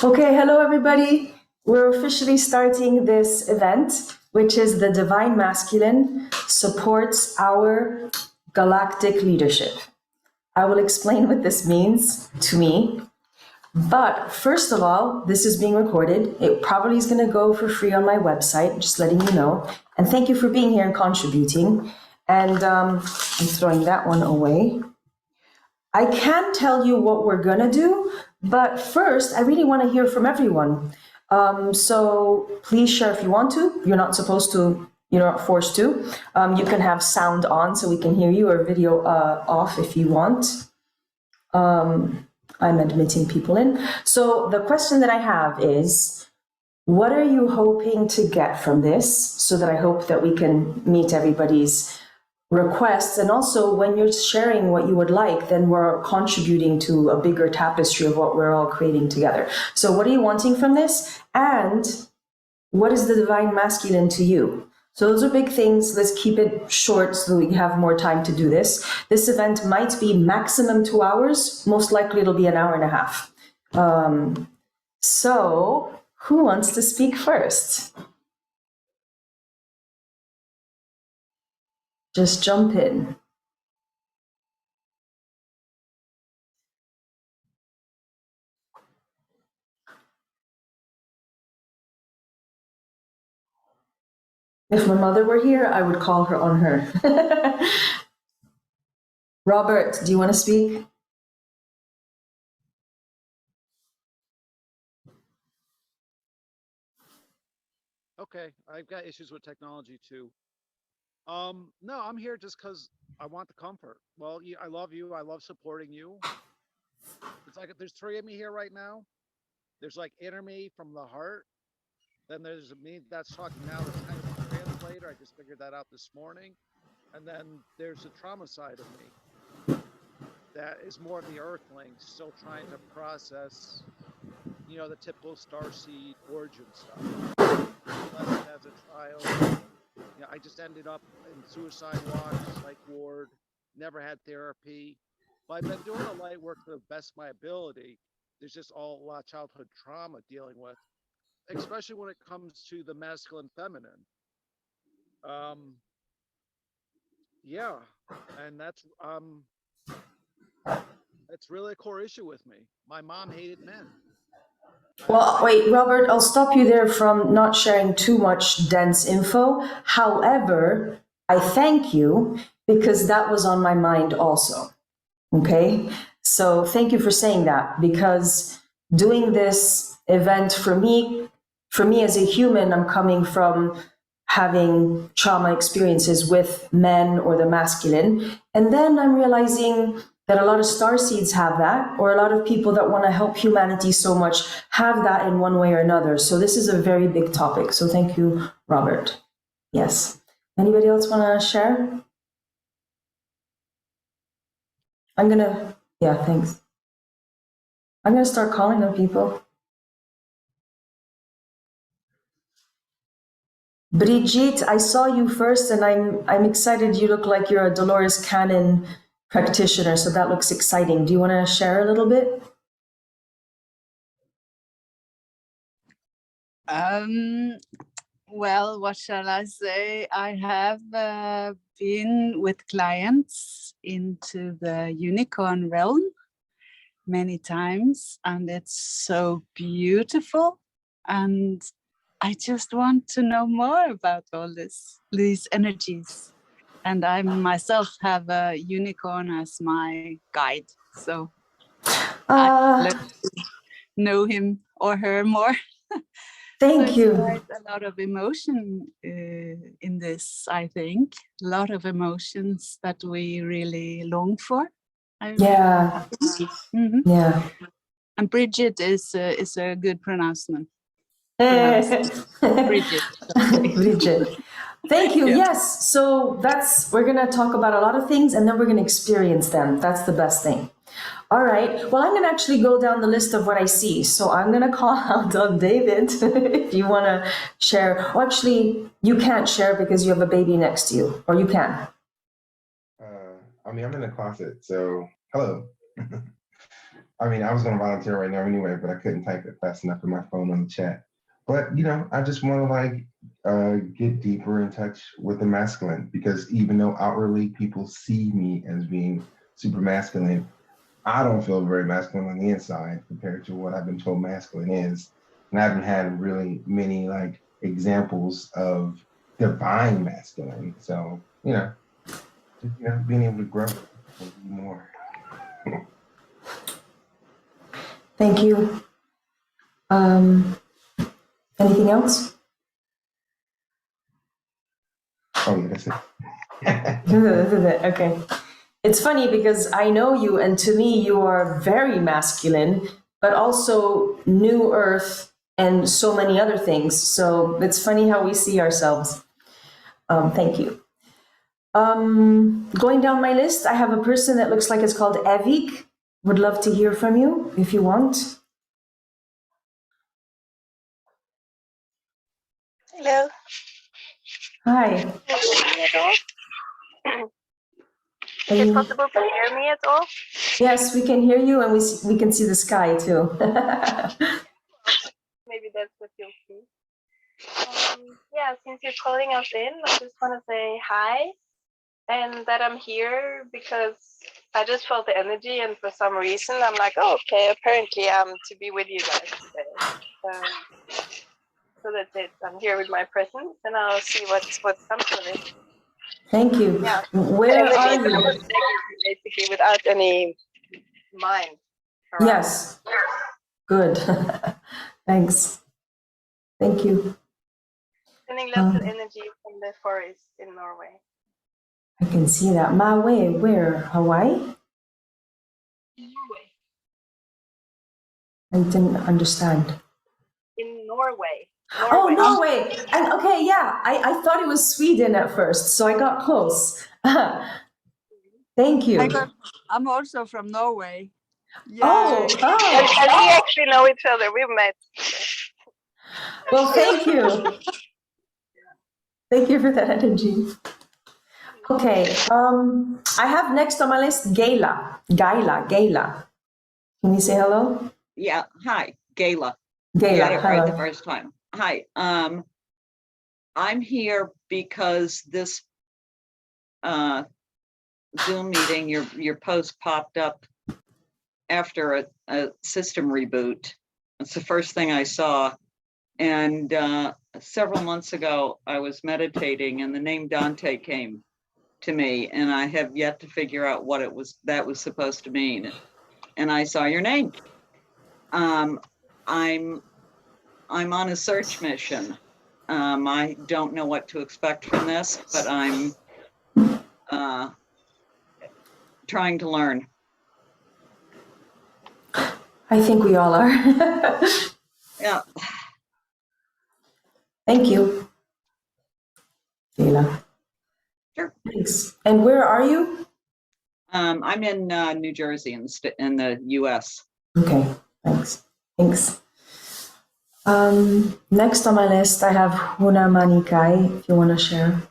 Okay, hello everybody. We're officially starting this event, which is the Divine Masculine Supports Our Galactic Leadership. I will explain what this means to me. But first of all, this is being recorded. It probably is going to go for free on my website, just letting you know. And thank you for being here and contributing. And I'm throwing that one away. I can tell you what we're going to do, but first, I really want to hear from everyone. So please share if you want to. You're not supposed to, you're not forced to. You can have sound on so we can hear you, or video off if you want. I'm admitting people in. So the question that I have is, what are you hoping to get from this? So that I hope that we can meet everybody's requests. And also, when you're sharing what you would like, then we're contributing to a bigger tapestry of what we're all creating together. So what are you wanting from this? And what is the divine masculine to you? So those are big things. Let's keep it short so that we have more time to do this. This event might be maximum 2 hours. Most likely it'll be an hour and a half. So who wants to speak first? Just jump in. If my mother were here, I would call her on her. Robert, do you want to speak? Okay, I've got issues with technology too. No, I'm here just because I want the comfort. Well, I love you. I love supporting you. It's like there's three of me here right now. There's like inner me from the heart. Then there's me that's talking now that's kind of a translator. I just figured that out this morning. And then there's the trauma side of me that is more of the earthling, still trying to process, the typical starseed origin stuff. Lesson as a child. I just ended up in suicide watch, psych ward, never had therapy. But I've been doing the light work to the best of my ability. There's just a lot of childhood trauma dealing with, especially when it comes to the masculine feminine. Yeah, and that's really a core issue with me. My mom hated men. Well, wait, Robert, I'll stop you there from not sharing too much dense info. However, I thank you because that was on my mind also. Okay? So thank you for saying that, because doing this event for me as a human, I'm coming from having trauma experiences with men or the masculine. And then I'm realizing that a lot of starseeds have that, or a lot of people that want to help humanity so much have that in one way or another. So this is a very big topic. So thank you, Robert. Yes. Anybody else want to share? Yeah, thanks. I'm going to start calling on people. Brigitte, I saw you first, and I'm excited. You look like you're a Dolores Cannon practitioner, so that looks exciting. Do you want to share a little bit? Well, what shall I say? I have been with clients into the unicorn realm many times, and it's so beautiful. And I just want to know more about all these energies. And I myself have a unicorn as my guide, so I love to know him or her more. Thank you. Quite a lot of emotion in this, I think. A lot of emotions that we really long for. Yeah. Yeah. And Bridget is a good pronouncement. Bridget. Bridget. Thank you. Yeah. Yes. So we're going to talk about a lot of things, and then we're going to experience them. That's the best thing. All right. Well, I'm going to actually go down the list of what I see. So I'm going to call out on David if you want to share. Well, actually, you can't share because you have a baby next to you, or you can. I'm in the closet. So hello. I mean, I was going to volunteer right now anyway, but I couldn't type it fast enough in my phone on the chat. But, you know, I just want to get deeper in touch with the masculine, because even though outwardly people see me as being super masculine, I don't feel very masculine on the inside compared to what I've been told masculine is. And I haven't had really many like examples of divine masculine. So, being able to grow more. Thank you. Anything else? Oh, yeah, that's it. Okay. It's funny because I know you, and to me, you are very masculine, but also New Earth and so many other things. So it's funny how we see ourselves. Thank you. Going down my list, I have a person that looks like it's called Evik. Would love to hear from you if you want. Hello. Hi. Can you hear me at all? Is it possible to hear me at all? Yes, we can hear you, and we can see the sky too. Maybe that's what you'll see. Yeah, since you're calling us in, I just want to say hi, and that I'm here because I just felt the energy, and for some reason I'm like, oh, okay, apparently I'm to be with you guys today. So that's it. I'm here with my presence, and I'll see what comes of it. Thank you. Yeah. Where are you? Basically, without any mind. Around. Yes. Good. Thanks. Thank you. Sending lots of energy from the forest in Norway. I can see that. My way, where? Hawaii? Norway. I didn't understand. In Norway. Oh, Norway. And okay, yeah. I thought it was Sweden at first, so I got close. Thank you. I'm also from Norway. Yay. Oh. And we actually know each other. We've met. Well, thank you. Thank you for that energy. Okay. I have next on my list Gayla. Can you say hello? Yeah. Hi, Gayla. Gayla. Got it right hello. the first time. Hi. I'm here because this Zoom meeting, your post popped up after a system reboot. It's the first thing I saw. And several months ago, I was meditating and the name Dante came to me, and I have yet to figure out what that was supposed to mean. And I saw your name. I'm on a search mission. I don't know what to expect from this, but I'm trying to learn. I think we all are. Yeah. Thank you, Gayla. Sure. Thanks. And where are you? I'm in New Jersey in the US. Okay, thanks. Next on my list, I have Huna Manikai, if you want to share.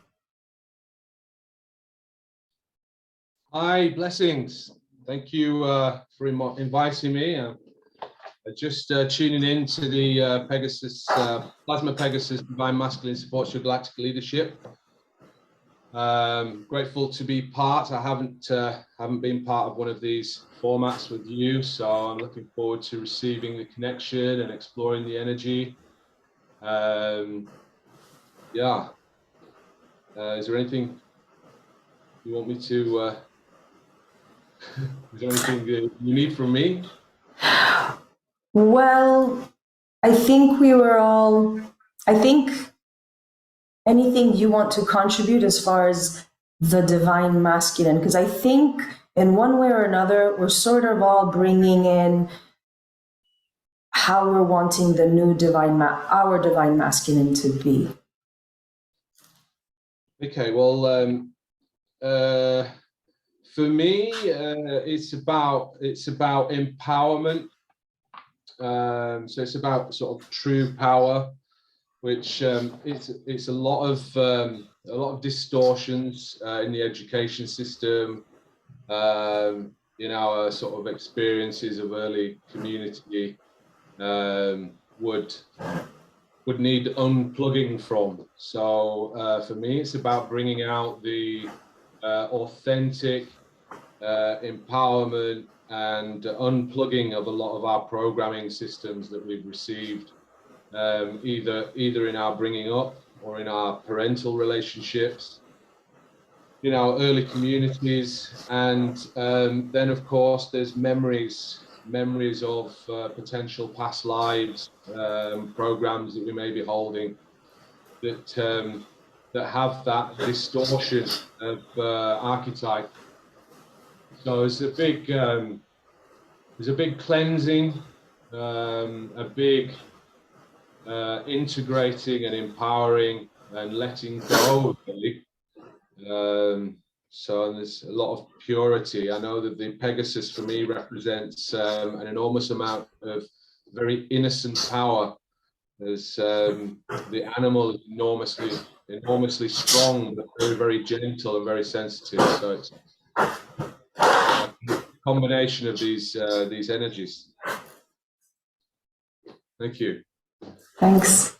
Hi, blessings. Thank you for inviting me. Just tuning in to the Pegasus, Plasma Pegasus Divine Masculine Supports Your Galactic Leadership. Grateful to be part. I haven't been part of one of these formats with you, so I'm looking forward to receiving the connection and exploring the energy. Yeah. Is there anything you want me to? Is there anything you need from me? Well, I think anything you want to contribute as far as the divine masculine, because I think in one way or another, we're sort of all bringing in how we're wanting the new our divine masculine to be. Okay, well, for me, it's about empowerment. So it's about sort of true power, which it's a lot of distortions in the education system, in our sort of experiences of early community would need unplugging from. So for me, it's about bringing out the authentic empowerment and unplugging of a lot of our programming systems that we've received, either in our bringing up or in our parental relationships, in our early communities, and then of course there's memories of potential past lives, programs that we may be holding that have that distortion of archetype. So it's a big cleansing, a big integrating and empowering and letting go, really. So there's a lot of purity. I know that the Pegasus for me represents an enormous amount of very innocent power. As the animal is enormously strong, but very, very gentle and very sensitive. So it's a combination of these energies. Thank you. Thanks.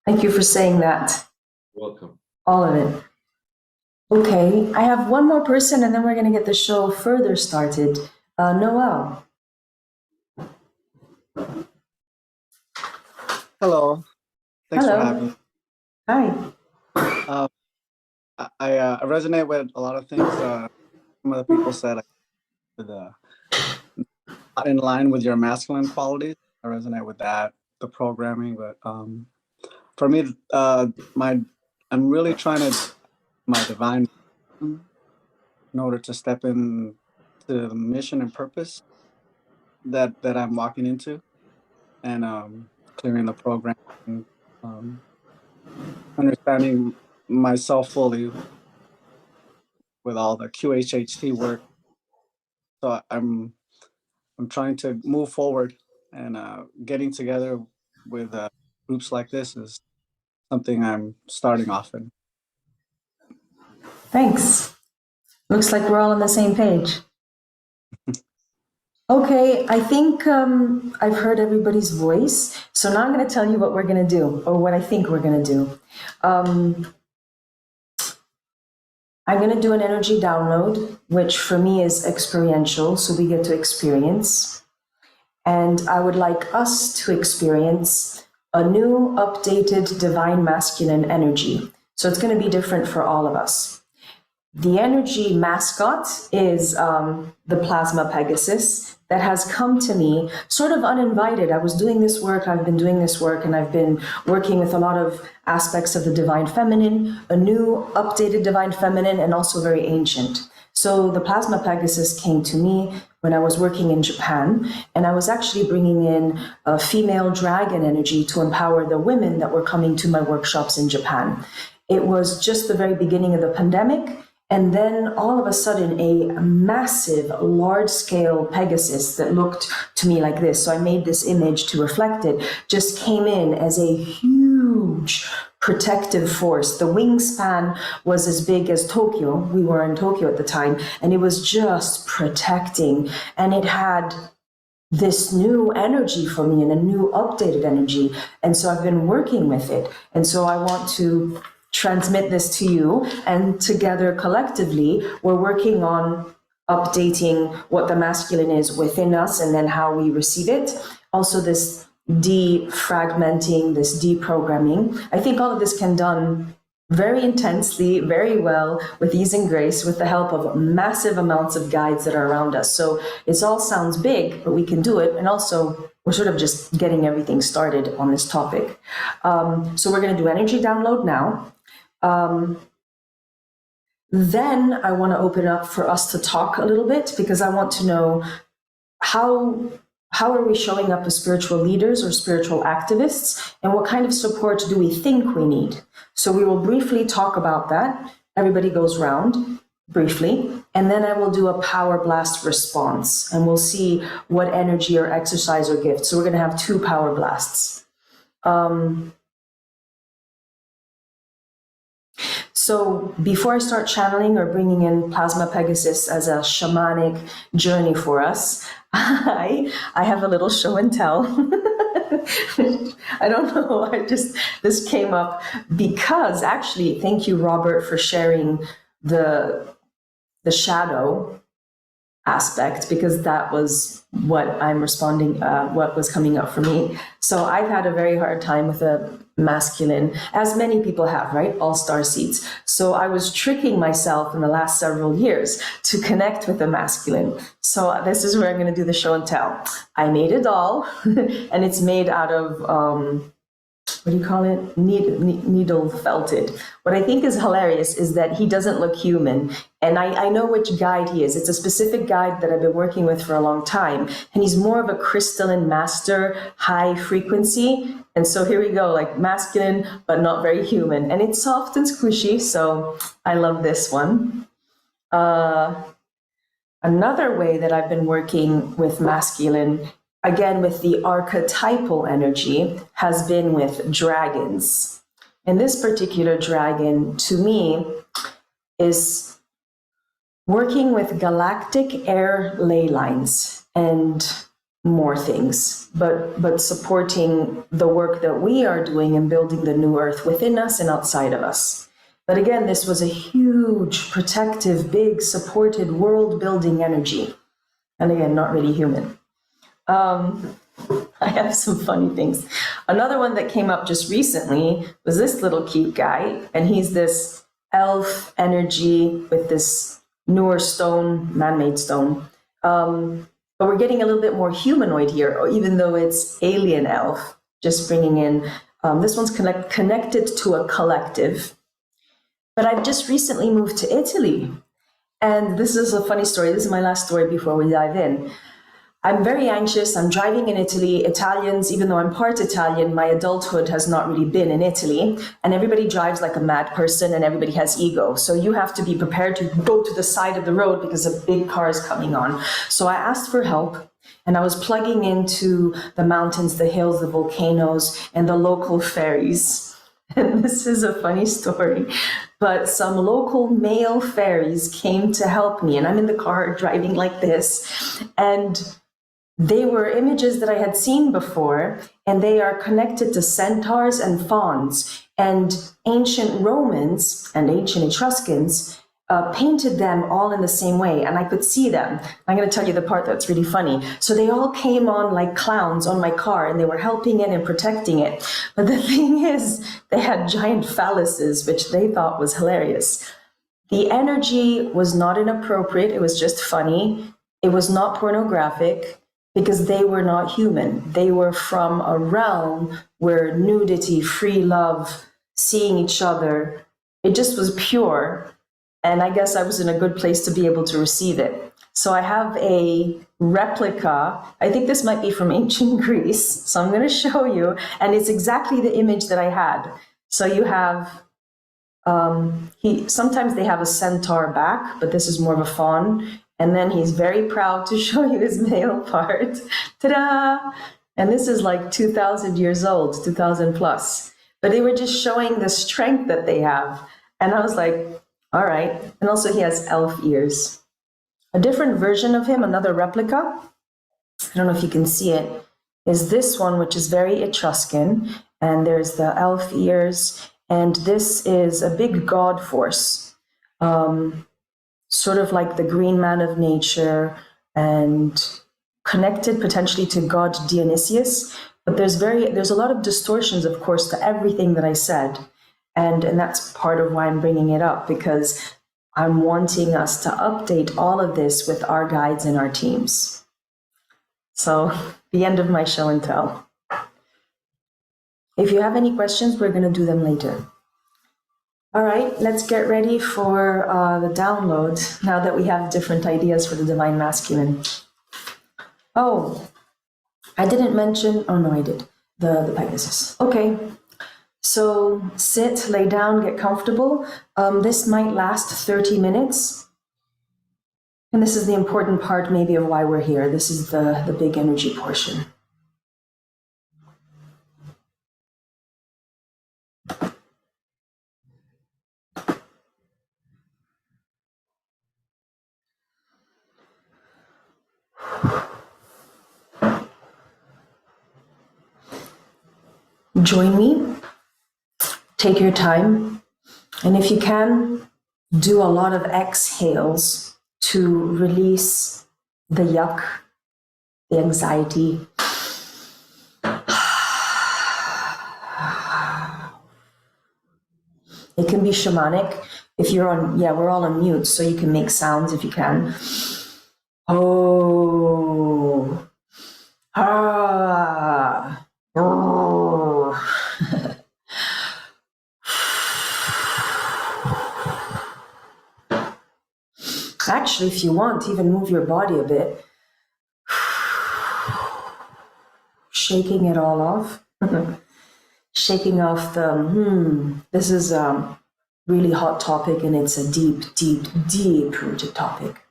Thank you for saying that. Welcome. All of it. Okay, I have one more person and then we're going to get the show further started. Noel. Hello. Thanks Hello. for having me. Hi. I resonate with a lot of things some of the people said, not in line with your masculine qualities. I resonate with that, the programming, but for me, I'm really trying to my divine in order to step in to the mission and purpose that I'm walking into, and clearing the program, understanding myself fully with all the QHHT work. So I'm trying to move forward, and getting together with groups like this is something I'm starting off in. Thanks. Looks like we're all on the same page. Okay, I think I've heard everybody's voice. So now I'm going to tell you what we're going to do, or what I think we're going to do. I'm going to do an energy download, which for me is experiential, so we get to experience. And I would like us to experience a new, updated, divine masculine energy. So it's going to be different for all of us. The energy mascot is the Plasma Pegasus that has come to me sort of uninvited. I was doing this work, I've been doing this work, and I've been working with a lot of aspects of the divine feminine, a new updated divine feminine, and also very ancient. So the Plasma Pegasus came to me when I was working in Japan, and I was actually bringing in a female dragon energy to empower the women that were coming to my workshops in Japan. It was just the very beginning of the pandemic. And then all of a sudden, a massive, large-scale Pegasus that looked to me like this, so I made this image to reflect it, just came in as a huge protective force. The wingspan was as big as Tokyo. We were in Tokyo at the time, and it was just protecting. And it had this new energy for me and a new updated energy. And so I've been working with it. And so I want to transmit this to you, and together collectively we're working on updating what the masculine is within us and then how we receive it. Also this defragmenting, this deprogramming. I think all of this can be done very intensely, very well, with ease and grace, with the help of massive amounts of guides that are around us. So it all sounds big, but we can do it. And also we're sort of just getting everything started on this topic. So we're going to do energy download now. Then I want to open up for us to talk a little bit, because I want to know how are we showing up as spiritual leaders or spiritual activists, and what kind of support do we think we need? So we will briefly talk about that. Everybody goes round briefly, and then I will do a power blast response, and we'll see what energy or exercise or gift. So we're going to have 2 power blasts. So before I start channeling or bringing in Plasma Pegasus as a shamanic journey for us, I have a little show and tell. I don't know, this came up because actually, thank you, Robert, for sharing the shadow aspect, because that was what I'm responding, what was coming up for me. So I've had a very hard time with a masculine, as many people have, right? All star seeds. So I was tricking myself in the last several years to connect with the masculine. So this is where I'm going to do the show and tell. I made a doll, and it's made out of, what do you call it? Needle felted. What I think is hilarious is that he doesn't look human. And I know which guide he is. It's a specific guide that I've been working with for a long time. And he's more of a crystalline master, high frequency. And so here we go, like masculine, but not very human. And it's soft and squishy. So I love this one. Another way that I've been working with masculine, again, with the archetypal energy, has been with dragons. And this particular dragon, to me, is working with galactic air ley lines and more things, but supporting the work that we are doing and building the new earth within us and outside of us. But again, this was a huge, protective, big, supported, world-building energy. And again, not really human. I have some funny things. Another one that came up just recently was this little cute guy, and he's this elf energy with this newer stone, man-made stone. But we're getting a little bit more humanoid here, or even though it's alien elf, just bringing in, this one's connected to a collective. But I've just recently moved to Italy, and this is a funny story. This is my last story before we dive in. I'm very anxious. I'm driving in Italy. Italians, even though I'm part Italian, my adulthood has not really been in Italy. And everybody drives like a mad person, and everybody has ego. So you have to be prepared to go to the side of the road because a big car is coming on. So I asked for help, and I was plugging into the mountains, the hills, the volcanoes, and the local ferries. And this is a funny story, but some local male ferries came to help me, and I'm in the car driving like this, and they were images that I had seen before, and they are connected to centaurs and fauns. And ancient Romans and ancient Etruscans painted them all in the same way, and I could see them. I'm going to tell you the part that's really funny. So they all came on like clowns on my car, and they were helping it and protecting it. But the thing is, they had giant phalluses, which they thought was hilarious. The energy was not inappropriate. It was just funny. It was not pornographic, because they were not human. They were from a realm where nudity, free love, seeing each other, it just was pure. And I guess I was in a good place to be able to receive it. So I have a replica. I think this might be from ancient Greece. So I'm going to show you. And it's exactly the image that I had. So you have, sometimes they have a centaur back, but this is more of a faun. And then he's very proud to show you his male part. Ta-da! And this is like 2,000 years old, 2,000 plus. But they were just showing the strength that they have. And I was like, all right. And also he has elf ears. A different version of him, another replica, I don't know if you can see it, is this one, which is very Etruscan. And there's the elf ears. And this is a big god force. Sort of like the green man of nature, and connected potentially to god Dionysius. But there's a lot of distortions, of course, to everything that I said. And that's part of why I'm bringing it up, because I'm wanting us to update all of this with our guides and our teams. So the end of my show and tell. If you have any questions, we're going to do them later. All right, let's get ready for the download now that we have different ideas for the Divine Masculine. Oh, I didn't mention, oh no, I did, the Pegasus. Okay, so sit, lay down, get comfortable. This might last 30 minutes. And this is the important part maybe of why we're here. This is the big energy portion. join me, take your time, and if you can, do a lot of exhales to release the yuck, the anxiety. It can be shamanic. If you're on, yeah, we're all on mute, so you can make sounds if you can. Oh, ah, oh. Actually, if you want, even move your body a bit. Shaking it all off. Shaking off the, this is a really hot topic, and it's a deep, deep, deep rooted topic.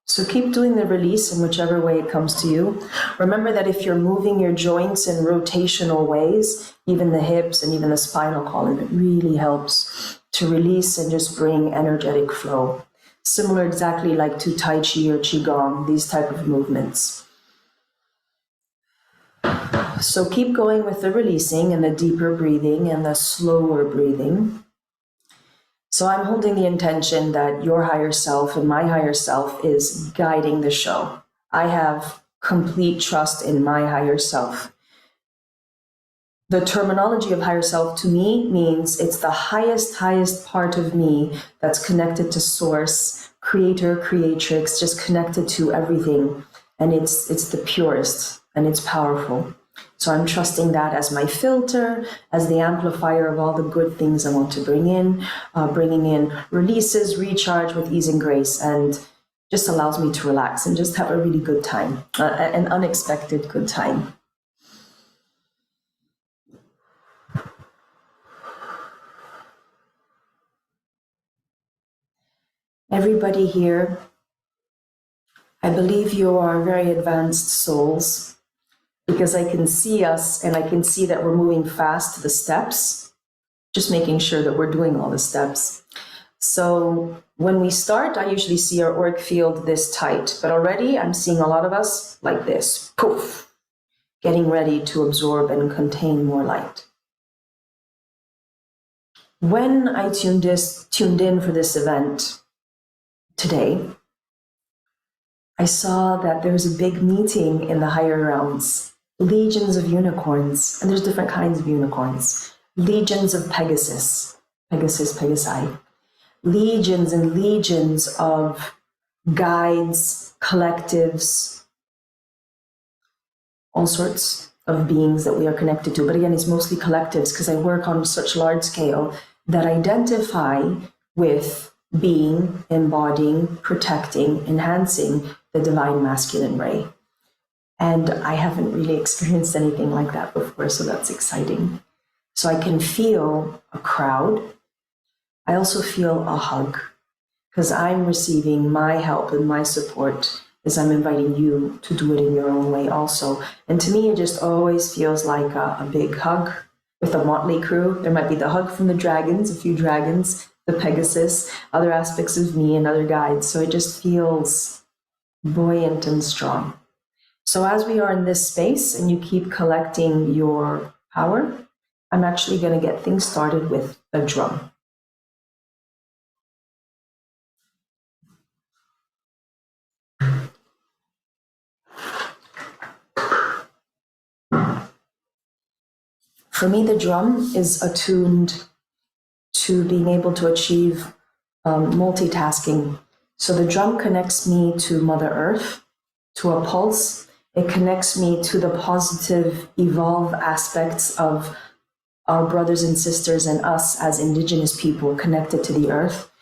So keep doing the release in whichever way it comes to you. Remember that if you're moving your joints in rotational ways, even the hips and even the spinal column, it really helps to release and just bring energetic flow. Similar exactly like to Tai Chi or Qigong, these type of movements. So keep going with the releasing and the deeper breathing and the slower breathing. So I'm holding the intention that your higher self and my higher self is guiding the show. I have complete trust in my higher self. The terminology of higher self to me means it's the highest part of me that's connected to source, creator, creatrix, just connected to everything. And it's the purest and it's powerful. So I'm trusting that as my filter, as the amplifier of all the good things I want to bring in, bringing in releases, recharge with ease and grace, and just allows me to relax and just have a really good time, an unexpected good time. Everybody here, I believe you are very advanced souls, because I can see us and I can see that we're moving fast to the steps, just making sure that we're doing all the steps. So when we start, I usually see our auric field this tight, but already I'm seeing a lot of us like this, poof, getting ready to absorb and contain more light. When I tuned in for this event today, I saw that there's a big meeting in the higher realms. Legions of unicorns, and there's different kinds of unicorns. Legions of Pegasus, Pegasi. Legions and legions of guides, collectives, all sorts of beings that we are connected to. But again, it's mostly collectives because I work on such large scale that identify with being, embodying, protecting, enhancing the divine masculine ray. And I haven't really experienced anything like that before, so that's exciting. So I can feel a crowd. I also feel a hug, because I'm receiving my help and my support as I'm inviting you to do it in your own way also. And to me, it just always feels like a big hug with a motley crew. There might be the hug from the dragons, a few dragons, the Pegasus, other aspects of me and other guides. So it just feels buoyant and strong. So as we are in this space and you keep collecting your power, I'm actually going to get things started with a drum. For me, the drum is attuned to being able to achieve multitasking. So the drum connects me to Mother Earth, to a pulse. It connects me to the positive, evolve aspects of our brothers and sisters and us as Indigenous people connected to the earth.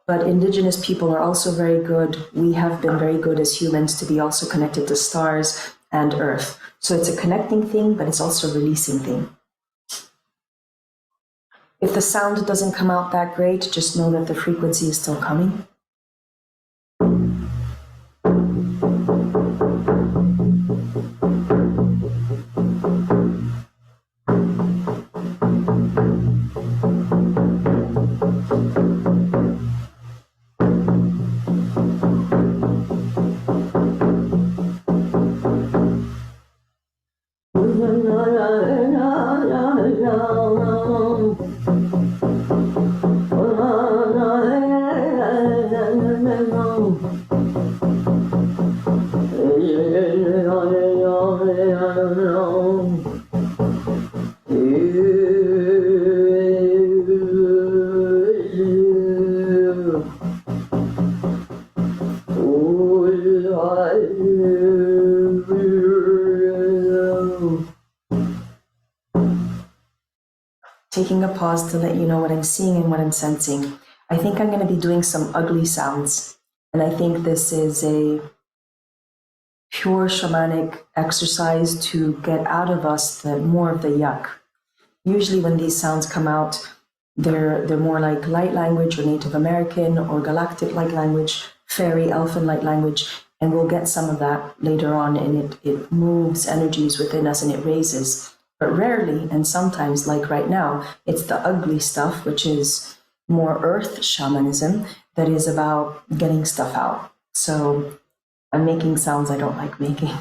But Indigenous people are also very good. We have been very good as humans to be also connected to stars and earth. So it's a connecting thing, but it's also a releasing thing. If the sound doesn't come out that great, just know that the frequency is still coming. Taking a pause to let you know what I'm seeing and what I'm sensing. I think I'm going to be doing some ugly sounds. And I think this is a pure shamanic exercise to get out of us more of the yuck. Usually when these sounds come out, they're more like light language or Native American or galactic light language, fairy, elfin light language, and we'll get some of that later on, and it moves energies within us and it raises. But rarely, and sometimes, like right now, it's the ugly stuff, which is more earth shamanism, that is about getting stuff out. So I'm making sounds I don't like making.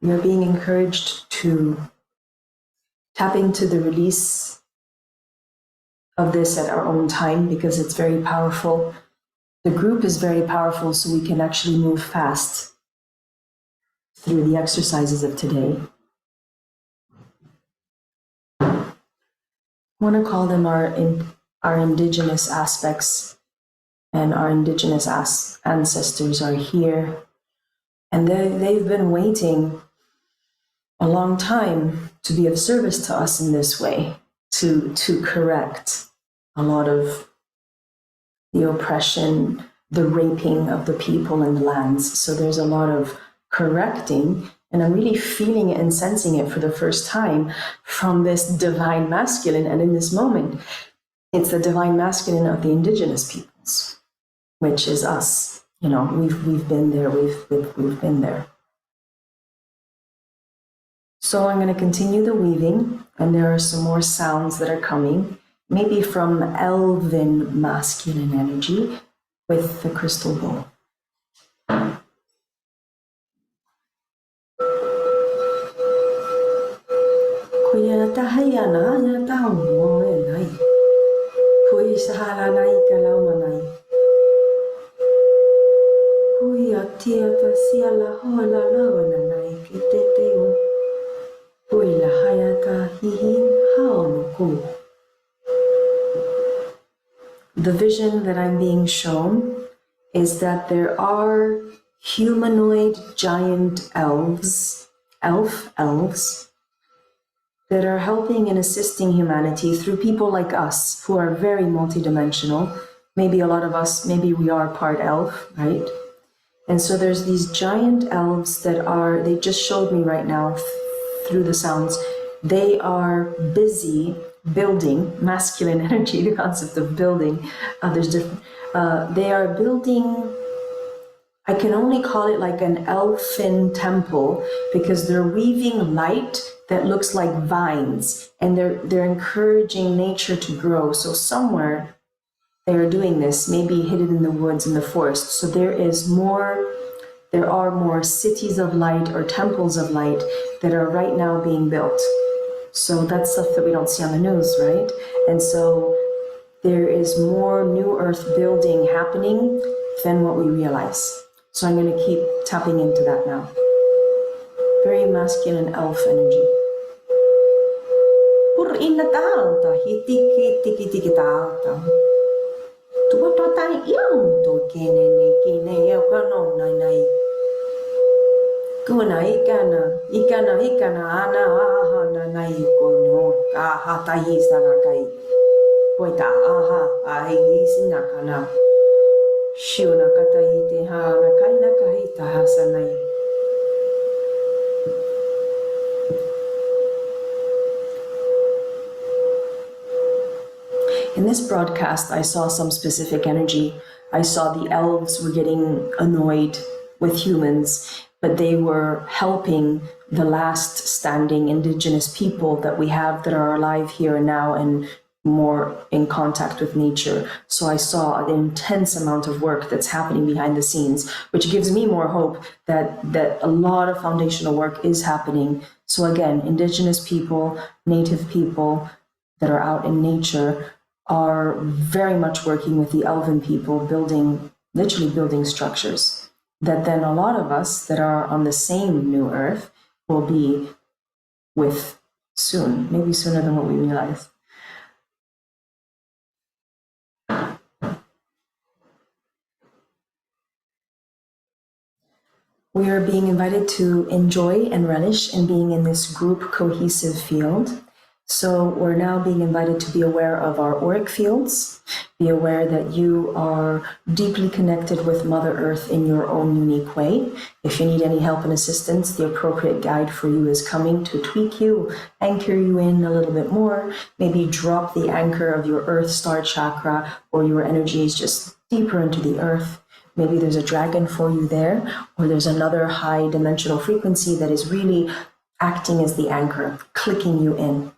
You're being encouraged to tap into the release of this at our own time because it's very powerful. The group is very powerful, so we can actually move fast through the exercises of today. I want to call them our indigenous aspects, and our indigenous ancestors are here. And they've been waiting a long time to be of service to us in this way, to correct a lot of the oppression, the raping of the people and the lands. So there's a lot of correcting, and I'm really feeling it and sensing it for the first time from this divine masculine. And in this moment, it's the divine masculine of the indigenous peoples, which is us. You know, we've been there, we've been there. So I'm going to continue the weaving, and there are some more sounds that are coming, maybe from elven masculine energy with the crystal bowl. The vision that I'm being shown is that there are humanoid giant elves, elves, that are helping and assisting humanity through people like us who are very multidimensional. Maybe a lot of us, maybe we are part elf, right? And so there's these giant elves that are, they just showed me right now through the sounds, they are busy building, masculine energy, the concept of building, there's different, they are building, I can only call it like an elfin temple because they're weaving light that looks like vines, and they're encouraging nature to grow. So somewhere they are doing this, maybe hidden in the woods, in the forest. So there are more cities of light or temples of light that are right now being built. So that's stuff that we don't see on the news, right? And so there is more new earth building happening than what we realize. So I'm going to keep tapping into that now. very masculine elf energy. Pur inna tauta hitiki tiki tiki tauta. Tua tota iau to kene eu kano nai nai. Kuna ikana ana aha na nai kono aha tai sana kai. Poita aha ai sina kana. Shiona katai te ha na kai na kai ta hasanai. In this broadcast, I saw some specific energy. I saw the elves were getting annoyed with humans, but they were helping the last standing indigenous people that we have that are alive here and now and more in contact with nature. So I saw an intense amount of work that's happening behind the scenes, which gives me more hope that a lot of foundational work is happening. So again, indigenous people, native people that are out in nature are very much working with the elven people, literally building structures that then a lot of us that are on the same new earth will be with soon, maybe sooner than what we realize. We are being invited to enjoy and relish in being in this group cohesive field. So we're now being invited to be aware of our auric fields, be aware that you are deeply connected with Mother Earth in your own unique way. If you need any help and assistance, the appropriate guide for you is coming to tweak you, anchor you in a little bit more, maybe drop the anchor of your Earth Star chakra or your energies just deeper into the earth. Maybe there's a dragon for you there, or there's another high dimensional frequency that is really acting as the anchor, clicking you in.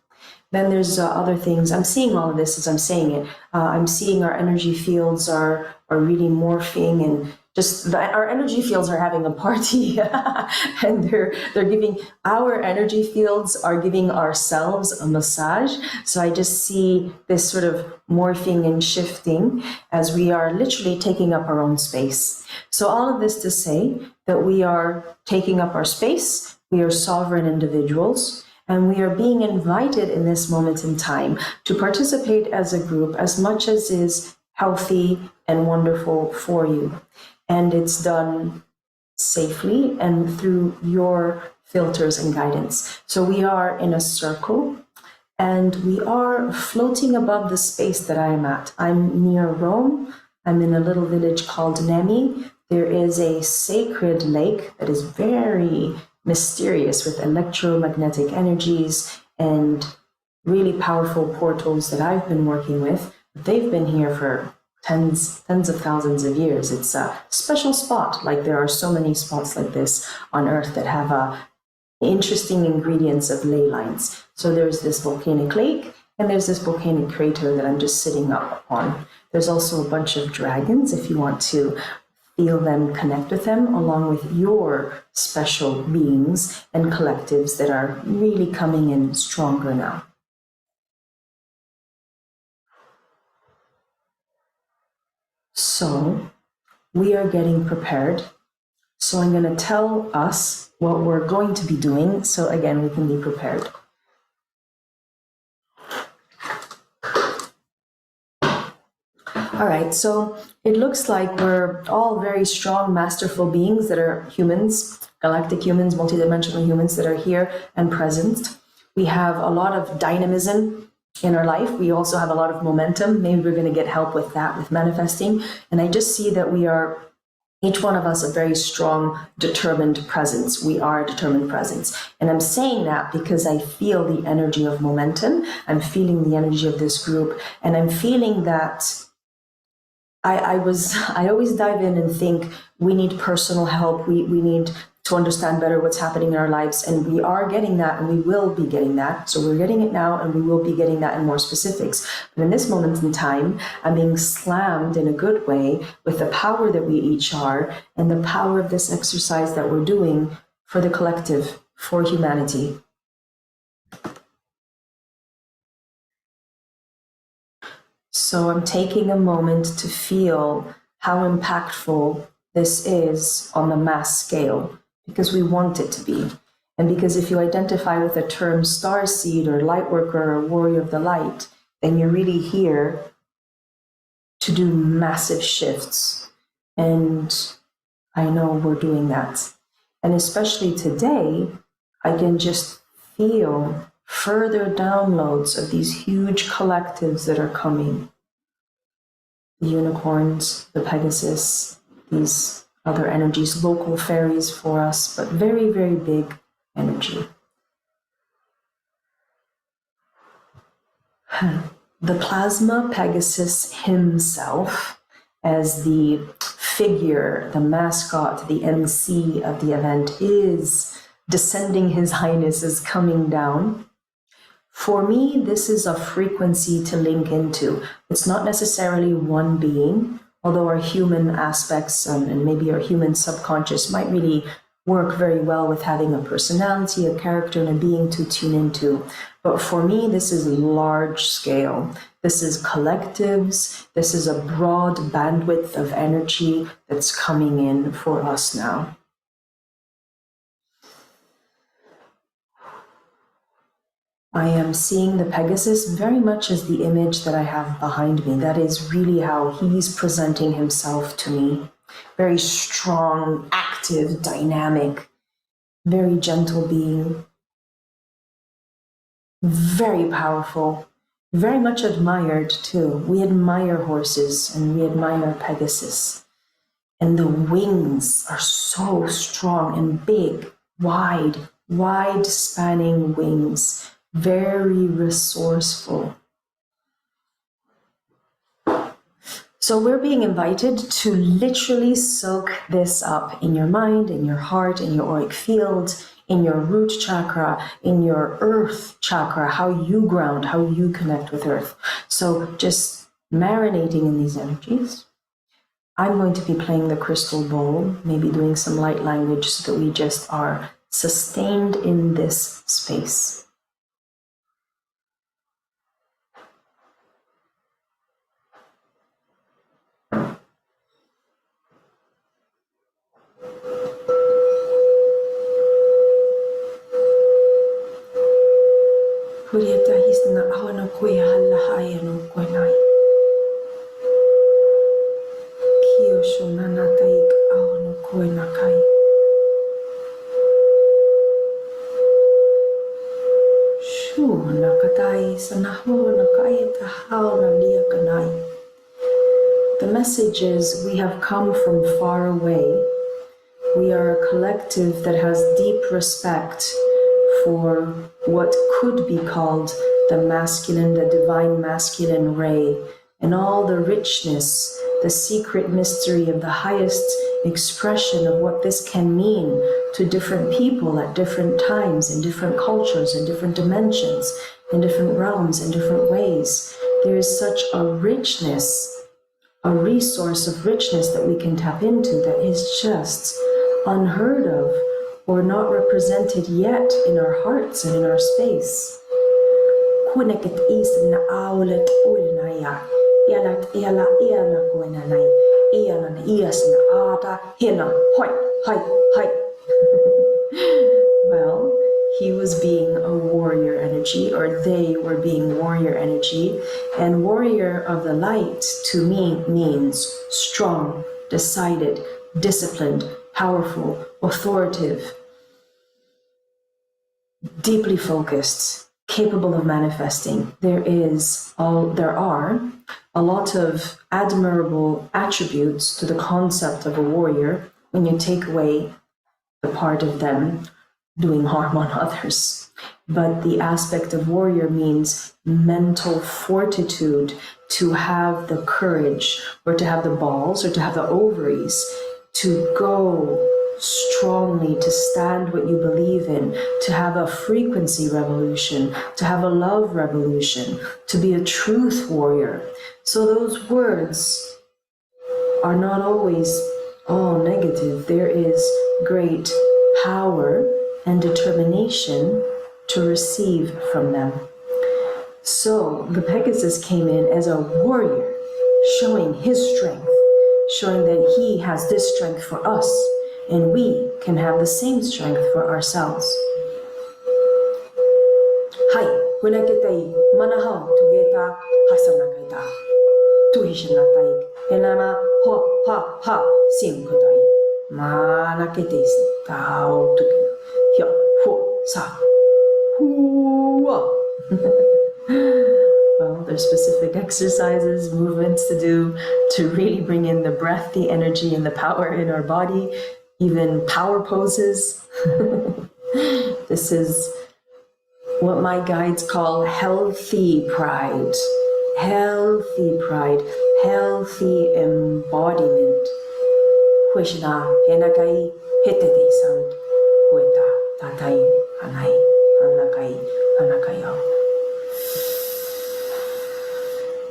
Then there's other things. I'm seeing all of this as I'm saying it. I'm seeing our energy fields are really morphing, and just our energy fields are having a party, and they're giving our energy fields are giving ourselves a massage. So I just see this sort of morphing and shifting as we are literally taking up our own space. So all of this to say that we are taking up our space. We are sovereign individuals. And we are being invited in this moment in time to participate as a group as much as is healthy and wonderful for you. And it's done safely and through your filters and guidance. So we are in a circle and we are floating above the space that I am at. I'm near Rome. I'm in a little village called Nemi. There is a sacred lake that is very mysterious with electromagnetic energies and really powerful portals that I've been working with. They've been here for tens of thousands of years. It's a special spot, like there are so many spots like this on Earth that have interesting ingredients of ley lines. So there's this volcanic lake and there's this volcanic crater that I'm just sitting up on. There's also a bunch of dragons if you want to feel them, connect with them, along with your special beings and collectives that are really coming in stronger now. So we are getting prepared. So I'm going to tell us what we're going to be doing. So again, we can be prepared. All right, so it looks like we're all very strong, masterful beings that are humans, galactic humans, multidimensional humans that are here and present. We have a lot of dynamism in our life. We also have a lot of momentum. Maybe we're going to get help with that, with manifesting. And I just see that we are, each one of us, a very strong, determined presence. We are a determined presence. And I'm saying that because I feel the energy of momentum. I'm feeling the energy of this group. And I'm feeling that I always dive in and think we need personal help. We need to understand better what's happening in our lives. And we are getting that, and we will be getting that. So we're getting it now, and we will be getting that in more specifics. But in this moment in time, I'm being slammed in a good way with the power that we each are and the power of this exercise that we're doing for the collective, for humanity. So I'm taking a moment to feel how impactful this is on the mass scale, because we want it to be. And because if you identify with the term starseed or lightworker or warrior of the light, then you're really here to do massive shifts. And I know we're doing that. And especially today, I can just feel further downloads of these huge collectives that are coming. The unicorns, the Pegasus, these other energies, local fairies for us, but very, very big energy. The Plasma Pegasus himself, as the figure, the mascot, the MC of the event, is descending. His Highness is coming down. For me, this is a frequency to link into. It's not necessarily one being, although our human aspects and maybe our human subconscious might really work very well with having a personality, a character, and a being to tune into. But for me, this is large scale. This is collectives. This is a broad bandwidth of energy that's coming in for us now. I am seeing the Pegasus very much as the image that I have behind me. That is really how he's presenting himself to me. Very strong, active, dynamic, very gentle being. Very powerful, very much admired too. We admire horses and we admire Pegasus. And the wings are so strong and big, wide spanning wings, very resourceful. So we're being invited to literally soak this up in your mind, in your heart, in your auric field, in your root chakra, in your earth chakra, how you ground, how you connect with earth. So just marinating in these energies. I'm going to be playing the crystal bowl, maybe doing some light language so that we just are sustained in this space. Kurieta hisna awana kuya halahaya no kwenai. Kiyosho nanataik awano kwenakai. Shu nakatai sanaho nakai tahao nalia kanai. The message is we have come from far away. We are a collective that has deep respect for what could be called the masculine, the divine masculine ray, and all the richness, the secret mystery of the highest expression of what this can mean to different people at different times, in different cultures, in different dimensions, in different realms, in different ways. There is such a richness, a resource of richness that we can tap into that is just unheard of or not represented yet in our hearts and in our space. Well, he was being a warrior energy, or they were being warrior energy, and warrior of the light to me means strong, decided, disciplined, powerful, authoritative, deeply focused, capable of manifesting. There are a lot of admirable attributes to the concept of a warrior when you take away the part of them doing harm on others. But the aspect of warrior means mental fortitude, to have the courage, or to have the balls, or to have the ovaries, to go strongly, to stand what you believe in, to have a frequency revolution, to have a love revolution, to be a truth warrior. So those words are not always all negative. There is great power and determination to receive from them. So the Pegasus came in as a warrior, showing his strength, showing that he has this strength for us, and we can have the same strength for ourselves. Hunakitei, Manahau, Tugeta, Hasanakaita, Tuhishanatai, Elama, Ho, Ha, Ha, Sinkotai, Manakitis, Tao, Tukina, Hyo, Hu, Sa, Hua. Well, there's specific exercises, movements to do to really bring in the breath, the energy, and the power in our body, even power poses. This is what my guides call healthy pride. Healthy pride, healthy embodiment. Huishna, Henakai, Hitete sound, Hueta, Tatai, Hanai, Hanakai, Hanakayo.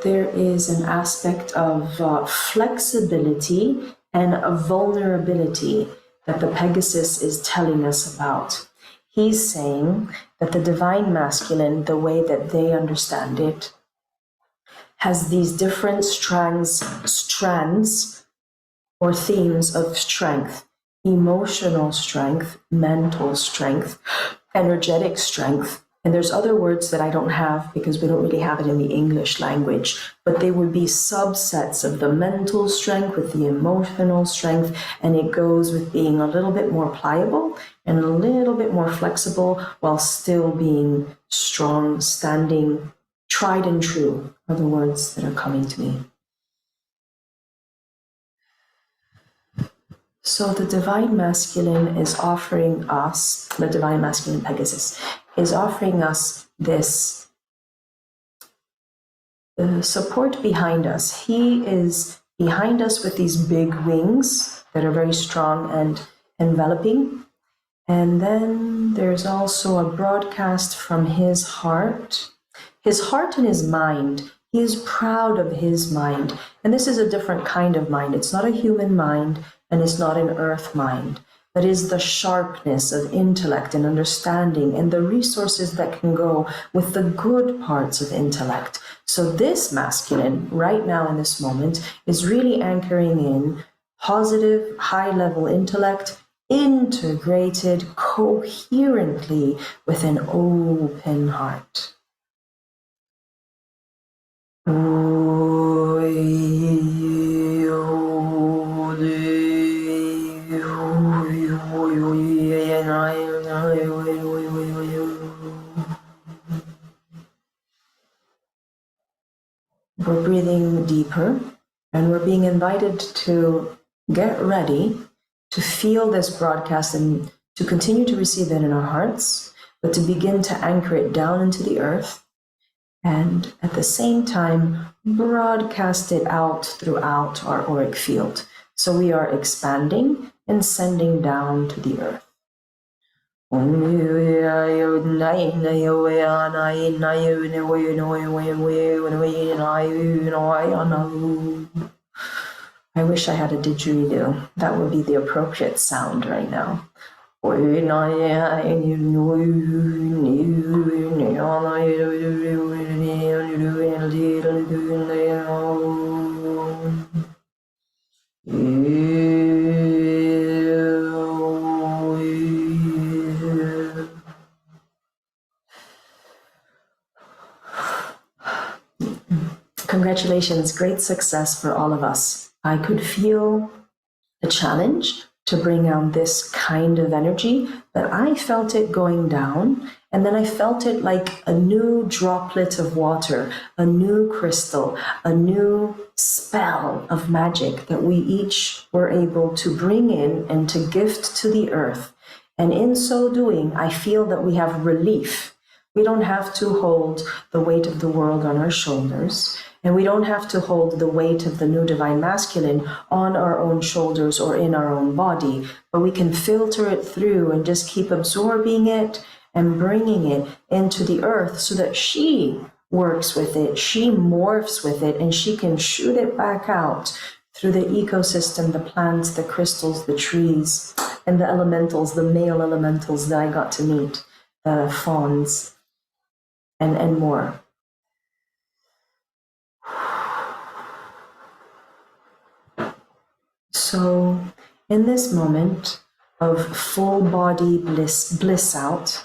There is an aspect of flexibility and a vulnerability that the Pegasus is telling us about. He's saying that the divine masculine, the way that they understand it, has these different strands or themes of strength: emotional strength, mental strength, energetic strength. And there's other words that I don't have because we don't really have it in the English language, but they would be subsets of the mental strength with the emotional strength, and it goes with being a little bit more pliable and a little bit more flexible while still being strong, standing, tried and true are the words that are coming to me. So the divine masculine is offering us, the divine masculine Pegasus, is offering us this support behind us. He is behind us with these big wings that are very strong and enveloping. And then there's also a broadcast from his heart and his mind. He is proud of his mind. And this is a different kind of mind. It's not a human mind and it's not an earth mind. That is the sharpness of intellect and understanding and the resources that can go with the good parts of intellect. So this masculine, right now in this moment, is really anchoring in positive, high-level intellect, integrated coherently with an open heart. We're breathing deeper and we're being invited to get ready to feel this broadcast and to continue to receive it in our hearts, but to begin to anchor it down into the earth and at the same time broadcast it out throughout our auric field. So we are expanding and sending down to the earth. I wish I had a didgeridoo. That would be the appropriate sound right now. Congratulations, great success for all of us. I could feel the challenge to bring out this kind of energy, but I felt it going down, and then I felt it like a new droplet of water, a new crystal, a new spell of magic that we each were able to bring in and to gift to the earth. And in so doing, I feel that we have relief. We don't have to hold the weight of the world on our shoulders, and we don't have to hold the weight of the new divine masculine on our own shoulders or in our own body, but we can filter it through and just keep absorbing it and bringing it into the earth so that she works with it, she morphs with it, and she can shoot it back out through the ecosystem, the plants, the crystals, the trees, and the elementals, the male elementals that I got to meet, the fawns, and more. So in this moment of full body bliss out,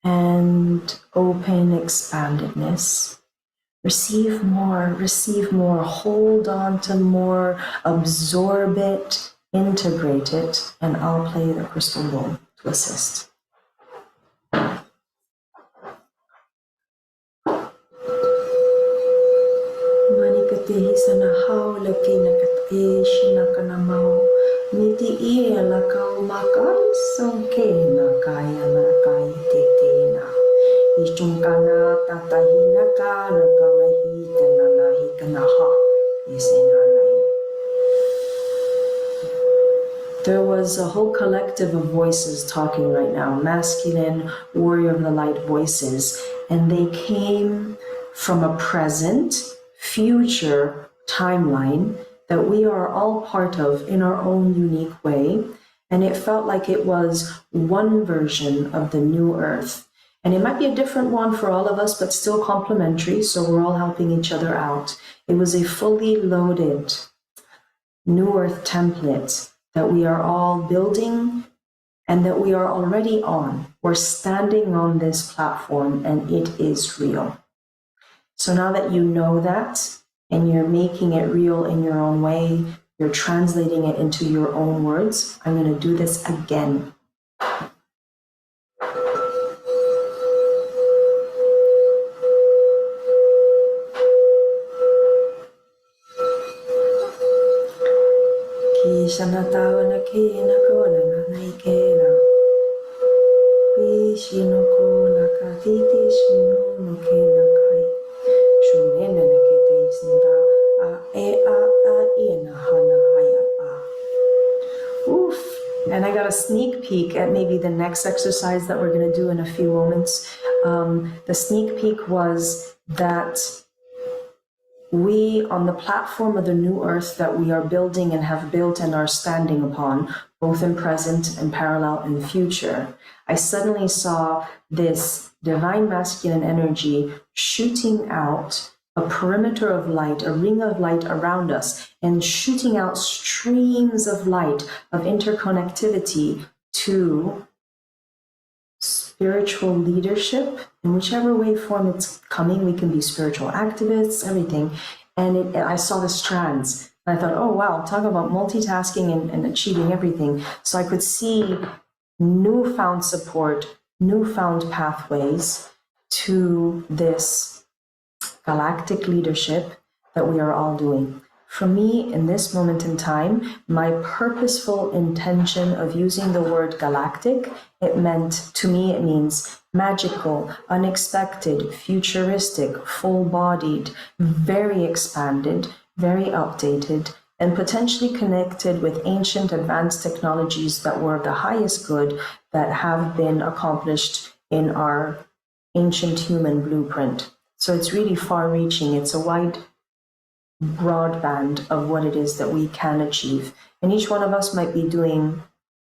and open expandedness. Receive more, hold on to more, absorb it, integrate it, and I'll play the crystal bowl to assist. Manikate sana haula kina kate shina kana mau miti ia la kau makai songkena kaya na kai tetena ichungkana tatahina kana kana hitena na hikana ha isenanai. There was a whole collective of voices talking right now, masculine, warrior of the light voices, and they came from a present, future timeline that we are all part of in our own unique way. And it felt like it was one version of the new earth. And it might be a different one for all of us, but still complementary. So we're all helping each other out. It was a fully loaded new earth template that we are all building and that we are already on. We're standing on this platform and it is real. So now that you know that and you're making it real in your own way, you're translating it into your own words, I'm going to do this again. Oof. And I got a sneak peek at maybe the next exercise that we're going to do in a few moments. The sneak peek was that we, on the platform of the new earth that we are building and have built and are standing upon, both in present and parallel and future, I suddenly saw this divine masculine energy shooting out a perimeter of light, a ring of light around us, and shooting out streams of light, of interconnectivity to spiritual leadership, in whichever way form it's coming. We can be spiritual activists, everything. And I saw the strands. And I thought, oh, wow, talk about multitasking and achieving everything. So I could see newfound support, newfound pathways to this galactic leadership that we are all doing. For me, in this moment in time, my purposeful intention of using the word galactic, to me, it means magical, unexpected, futuristic, full-bodied, very expanded, very updated, and potentially connected with ancient advanced technologies that were of the highest good that have been accomplished in our ancient human blueprint. So it's really far-reaching. It's a wide broadband of what it is that we can achieve. And each one of us might be doing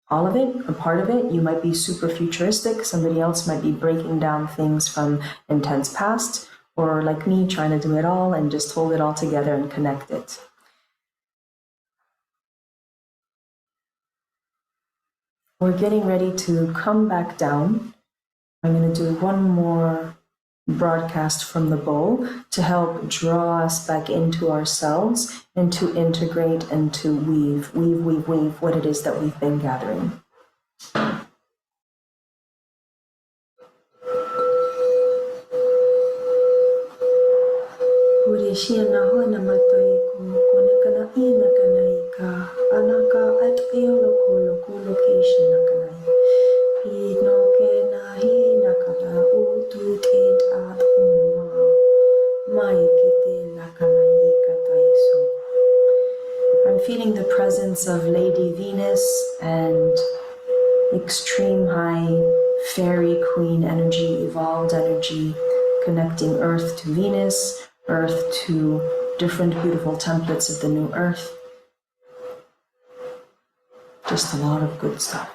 all of it, a part of it. You might be super futuristic. Somebody else might be breaking down things from intense past, or like me, trying to do it all and just hold it all together and connect it. We're getting ready to come back down. I'm going to do one more broadcast from the bowl to help draw us back into ourselves and to integrate and to weave what it is that we've been gathering. I'm feeling the presence of Lady Venus and extreme high fairy queen energy, evolved energy, connecting Earth to Venus, Earth to different beautiful templates of the new Earth. Just a lot of good stuff.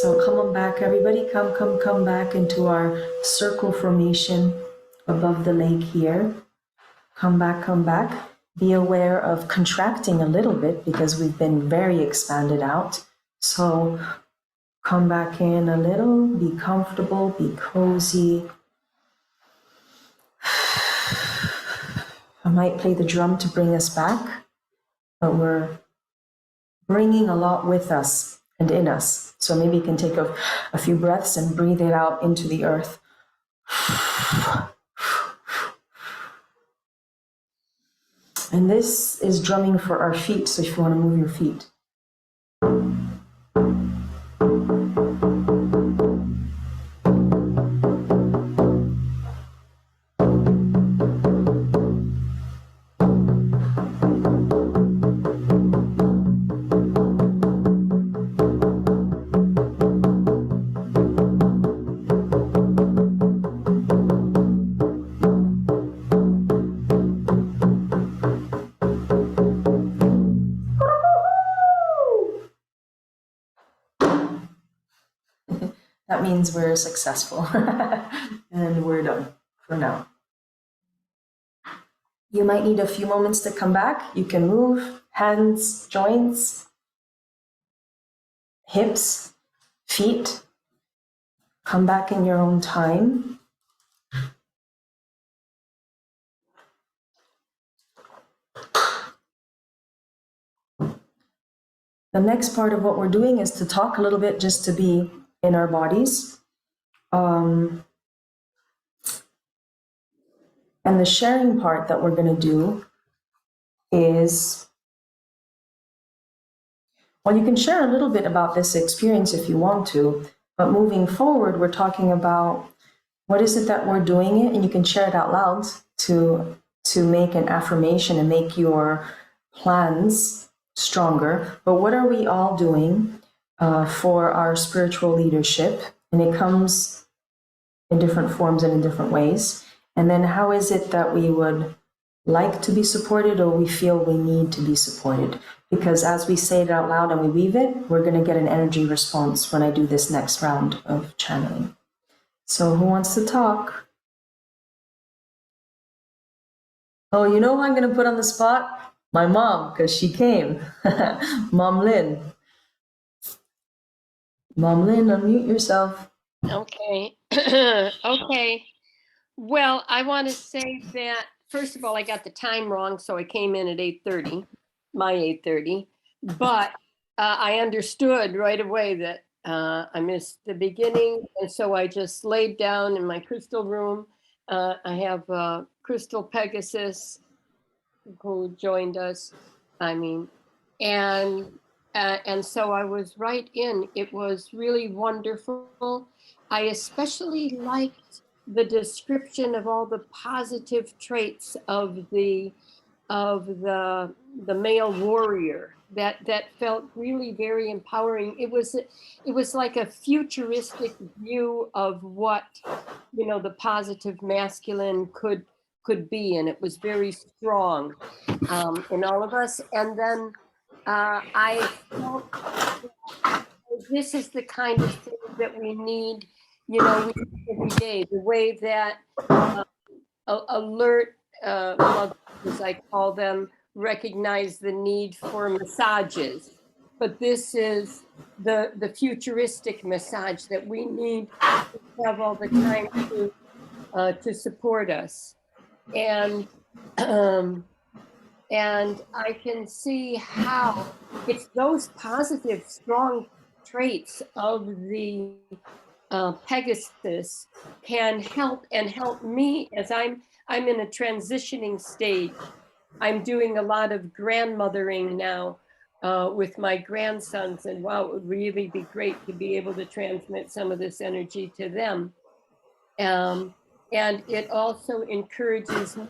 So come on back, everybody. Come back into our circle formation above the lake here. Come back. be aware of contracting a little bit because we've been very expanded out. So come back in a little, be comfortable, be cozy. I might play the drum to bring us back, but we're bringing a lot with us and in us. So maybe you can take a few breaths and breathe it out into the earth. And this is drumming for our feet, so if you want to move your feet. That means we're successful and we're done for now. You might need a few moments to come back. You can move hands, joints, hips, feet. Come back in your own time. The next part of what we're doing is to talk a little bit just to be in our bodies. And the sharing part that we're going to do is, well, you can share a little bit about this experience if you want to, but moving forward, we're talking about what is it that we're doing it, and you can share it out loud to make an affirmation and make your plans stronger. But what are we all doing for our spiritual leadership? And it comes in different forms and in different ways. And then how is it that we would like to be supported, or we feel we need to be supported? Because as we say it out loud and we weave it, we're going to get an energy response when I do this next round of channeling. So who wants to talk? Oh, you know who I'm going to put on the spot? My mom, because she came. Mom Lynn. Mom Lynn, unmute yourself. Okay. Okay. Well, I want to say that, first of all, I got the time wrong, so I came in at 8:30, my 8:30. But I understood right away that I missed the beginning, and so I just laid down in my crystal room. I have Crystal Pegasus, who joined us. And so I was right in. It was really wonderful. I especially liked the description of all the positive traits of the male warrior. That felt really very empowering. It was like a futuristic view of what, the positive masculine could be, and it was very strong in all of us. And then I felt this is the kind of thing that we need, every day. The way that alert mothers, as I call them, recognize the need for massages. But this is the futuristic massage that we need to have all the time to support us. And I can see how it's those positive, strong traits of the Pegasus can help me as I'm in a transitioning stage. I'm doing a lot of grandmothering now with my grandsons, and wow, it would really be great to be able to transmit some of this energy to them. And it also encourages me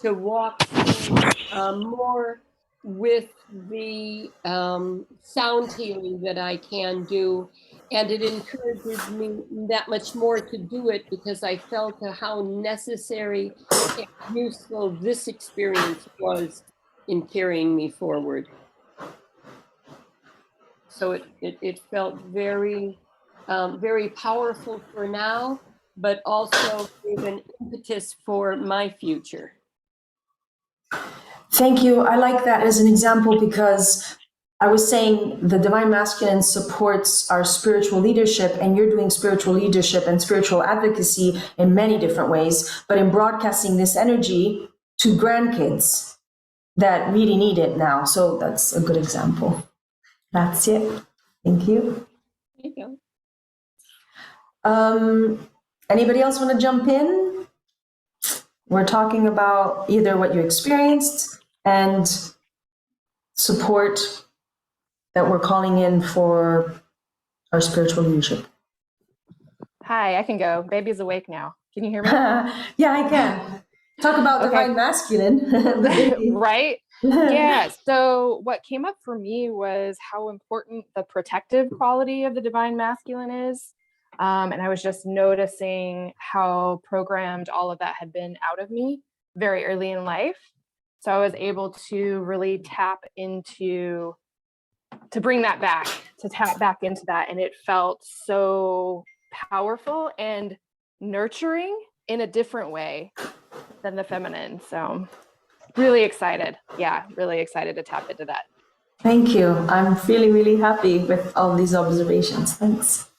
to walk more with the sound healing that I can do. And it encourages me that much more to do it, because I felt how necessary and useful this experience was in carrying me forward. So it felt very, very powerful for now, but also gave an impetus for my future. Thank you. I like that as an example because I was saying the divine masculine supports our spiritual leadership, and you're doing spiritual leadership and spiritual advocacy in many different ways, but in broadcasting this energy to grandkids that really need it now. So that's a good example. That's it. Thank you. Thank you. Anybody else want to jump in? We're talking about either what you experienced and support that we're calling in for our spiritual leadership. Hi, I can go. Baby's awake now. Can you hear me? Yeah, I can. Talk about Okay. divine masculine. The baby. Right? Yeah. So what came up for me was how important the protective quality of the divine masculine is. And I was just noticing how programmed all of that had been out of me very early in life. So I was able to really tap into, to bring that back, to tap back into that. And it felt so powerful and nurturing in a different way than the feminine. So really excited. Yeah, really excited to tap into that. Thank you. I'm feeling really happy with all these observations. Thanks.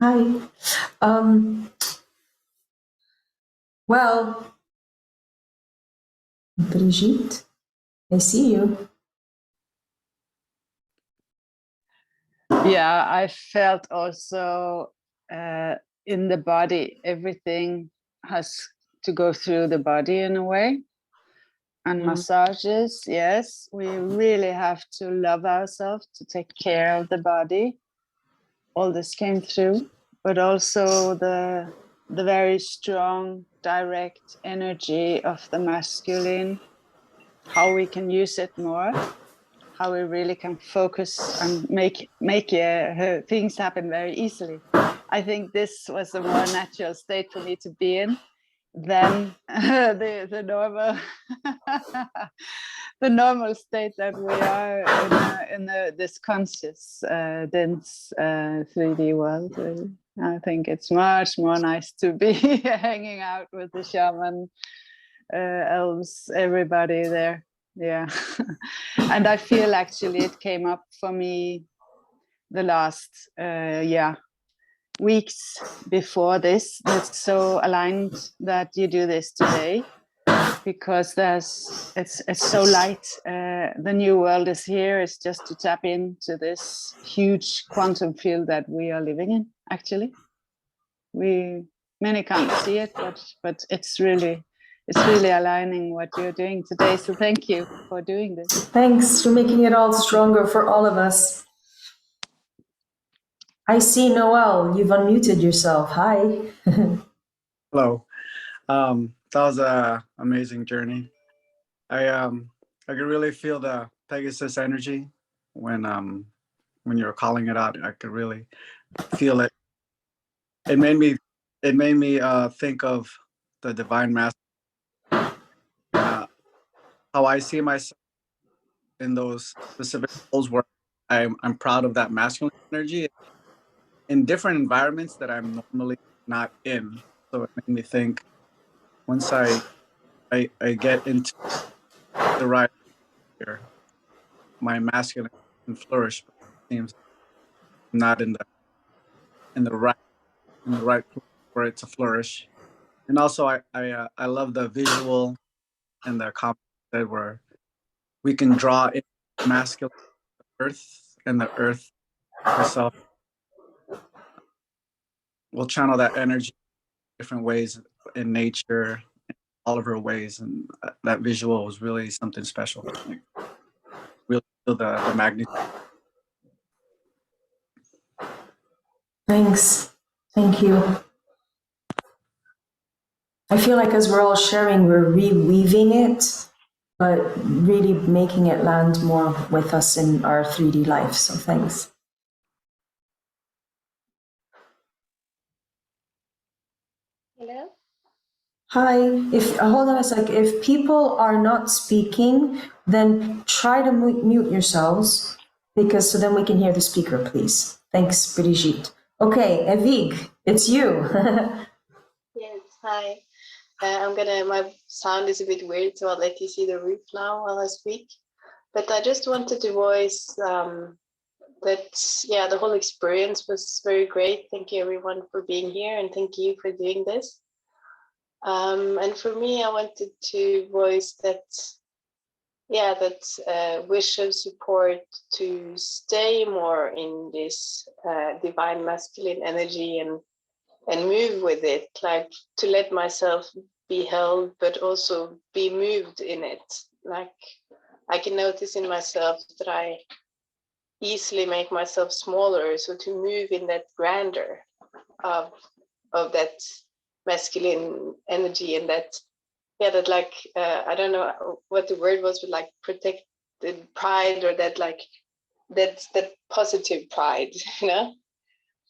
Hi. Well, Brigitte, I see you. Yeah, I felt also in the body, everything has to go through the body in a way. And massages, yes, we really have to love ourselves to take care of the body. All this came through, but also the very strong, direct energy of the masculine, how we can use it more, how we really can focus and make things happen very easily. I think this was a more natural state for me to be in than the normal the normal state that we are in this conscious dense 3D world. I think it's much more nice to be hanging out with the shaman, elves, everybody there. Yeah. And I feel actually it came up for me the last weeks before this. It's so aligned that you do this today, because it's so light. The new world is here. It's just to tap into this huge quantum field that we are living in. Actually, many can't see it, but it's really aligning what you're doing today. So thank you for doing this. Thanks for making it all stronger for all of us. I see Noel, you've unmuted yourself. Hi. Hello. That was an amazing journey. I could really feel the Pegasus energy when you were calling it out. I could really feel it. It made me think of the divine master. How I see myself in those specific roles where I'm proud of that masculine energy in different environments that I'm normally not in. So it made me think, once I get into the right here, my masculine can flourish, but it seems not in the right place for it to flourish. And also I love the visual and the comment that where we can draw in masculine earth, and the earth herself will channel that energy in different ways in nature, in all of her ways. And that visual was really something special. Like, really feel the magnitude. Thanks. Thank you. I feel like as we're all sharing, we're reweaving it, but really making it land more with us in our 3D life. So thanks. Hello? Hi. Hold on a sec. If people are not speaking, then try to mute yourselves, because so then we can hear the speaker, please. Thanks, Brigitte. Okay, Evig, it's you. Yes, hi. My sound is a bit weird, so I'll let you see the roof now while I speak. But I just wanted to voice that, yeah, the whole experience was very great. Thank you everyone for being here, and thank you for doing this. And for me, I wanted to voice that, yeah, that wish of support to stay more in this divine masculine energy and move with it, like to let myself be held, but also be moved in it. Like I can notice in myself that I easily make myself smaller, so to move in that grandeur of that masculine energy, and that, yeah, that like I don't know what the word was, but like protected pride, or that like that positive pride, you know.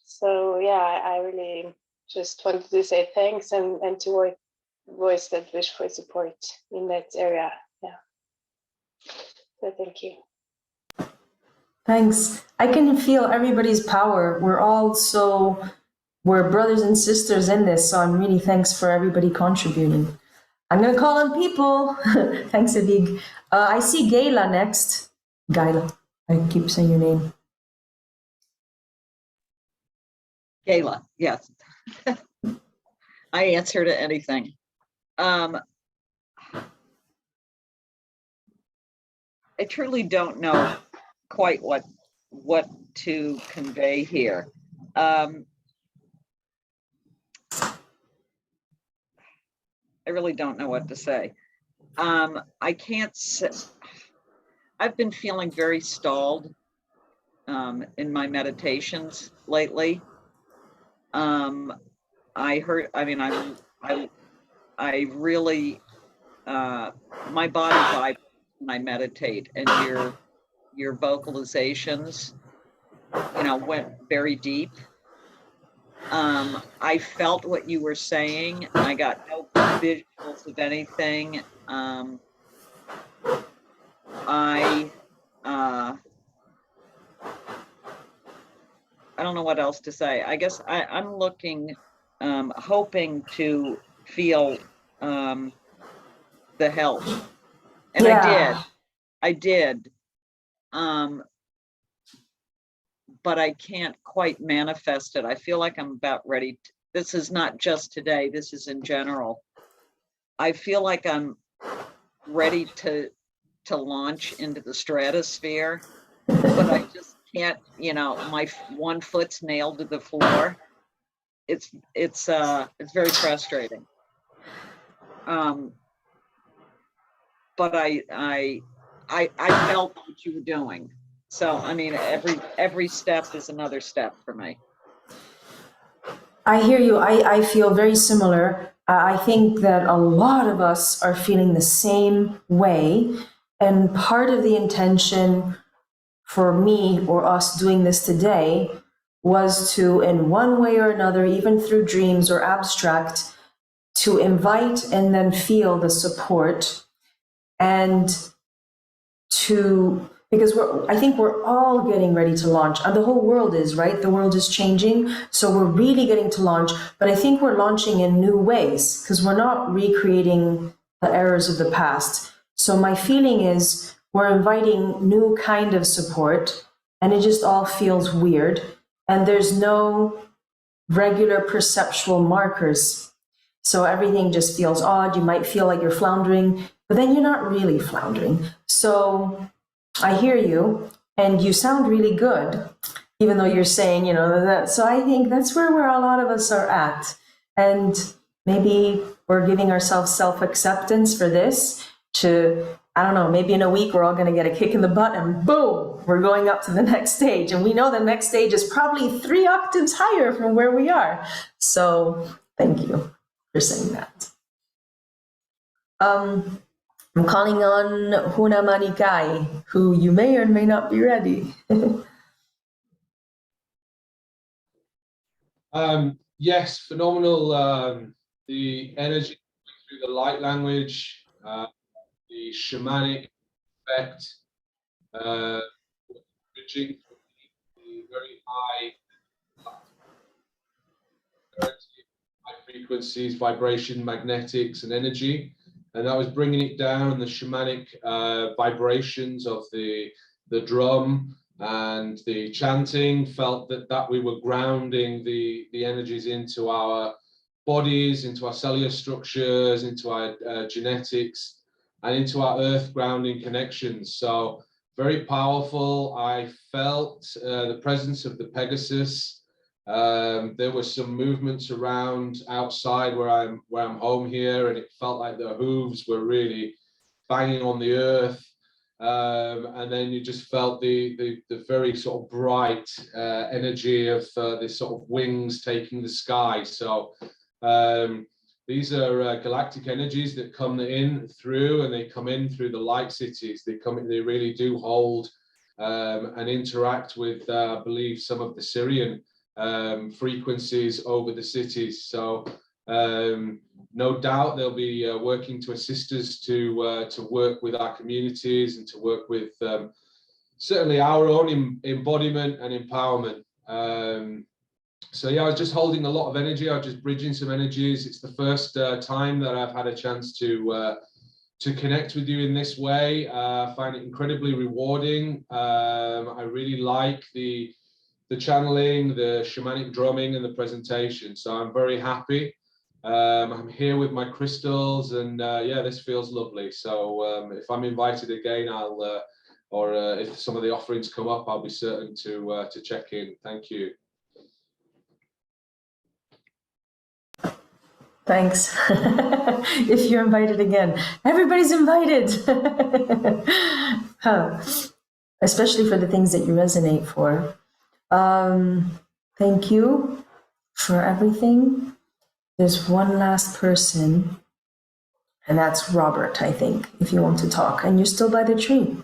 So yeah, I really just wanted to say thanks and to voice that wish for support in that area. Yeah. So thank you. Thanks. I can feel everybody's power. We're brothers and sisters in this, so I'm really thanks for everybody contributing. I'm gonna call on people. Thanks, Adig. I see Gayla next. Gayla, I keep saying your name. Gayla, yes. I answer to anything. I truly don't know quite what to convey here. I really don't know what to say. I can't say. I've been feeling very stalled in my meditations lately. I really, my body vibrates when I meditate, and your vocalizations, went very deep. I felt what you were saying. I got no visuals of anything. I don't know what else to say. I guess I'm looking, hoping to feel the help. And Yeah. I did. But I can't quite manifest it. I feel like I'm about ready. This is not just today, this is in general. I feel like I'm ready to launch into the stratosphere, but I just can't, my one foot's nailed to the floor. It's very frustrating. But I felt what you were doing. So, I mean, every step is another step for me. I hear you. I feel very similar. I think that a lot of us are feeling the same way. And part of the intention for me or us doing this today was to, in one way or another, even through dreams or abstract, to invite and then feel the support, and because I think we're all getting ready to launch, and the whole world is, right? The world is changing, so we're really getting to launch, but I think we're launching in new ways because we're not recreating the errors of the past. So my feeling is we're inviting new kind of support, and it just all feels weird, and there's no regular perceptual markers. So everything just feels odd. You might feel like you're floundering, but then you're not really floundering. So I hear you, and you sound really good, even though you're saying, that. So I think that's where a lot of us are at. And maybe we're giving ourselves self-acceptance for this I don't know, maybe in a week we're all going to get a kick in the butt and boom, we're going up to the next stage. And we know the next stage is probably 3 octaves higher from where we are. So thank you for saying that. I'm calling on Huna Manikai, who you may or may not be ready. Yes, phenomenal. The energy through the light language, the shamanic effect, bridging from the very high high frequencies, vibration, magnetics, and energy. And that was bringing it down, the shamanic vibrations of the drum and the chanting. Felt that we were grounding the energies into our bodies, into our cellular structures, into our genetics, and into our earth grounding connections. So very powerful. I felt the presence of the Pegasus. There were some movements around outside where I'm home here, and it felt like the hooves were really banging on the earth. And then you just felt the very sort of bright energy of this sort of wings taking the sky. So these are galactic energies that come in through, and they come in through the light cities. They really do hold and interact with, I believe, some of the Syrian frequencies over the cities. So no doubt they'll be working to assist us to work with our communities and to work with certainly our own embodiment and empowerment. So yeah, I was just holding a lot of energy. I was just bridging some energies. It's the first time that I've had a chance to connect with you in this way. I find it incredibly rewarding. I really like the channeling, the shamanic drumming, and the presentation. So I'm very happy. I'm here with my crystals, and yeah, this feels lovely. So if I'm invited again, or if some of the offerings come up, I'll be certain to check in. Thank you. Thanks. If you're invited again, everybody's invited. Huh. Especially for the things that you resonate for. Thank you for everything. There's one last person, and that's Robert, I think, if you want to talk. And you're still by the tree.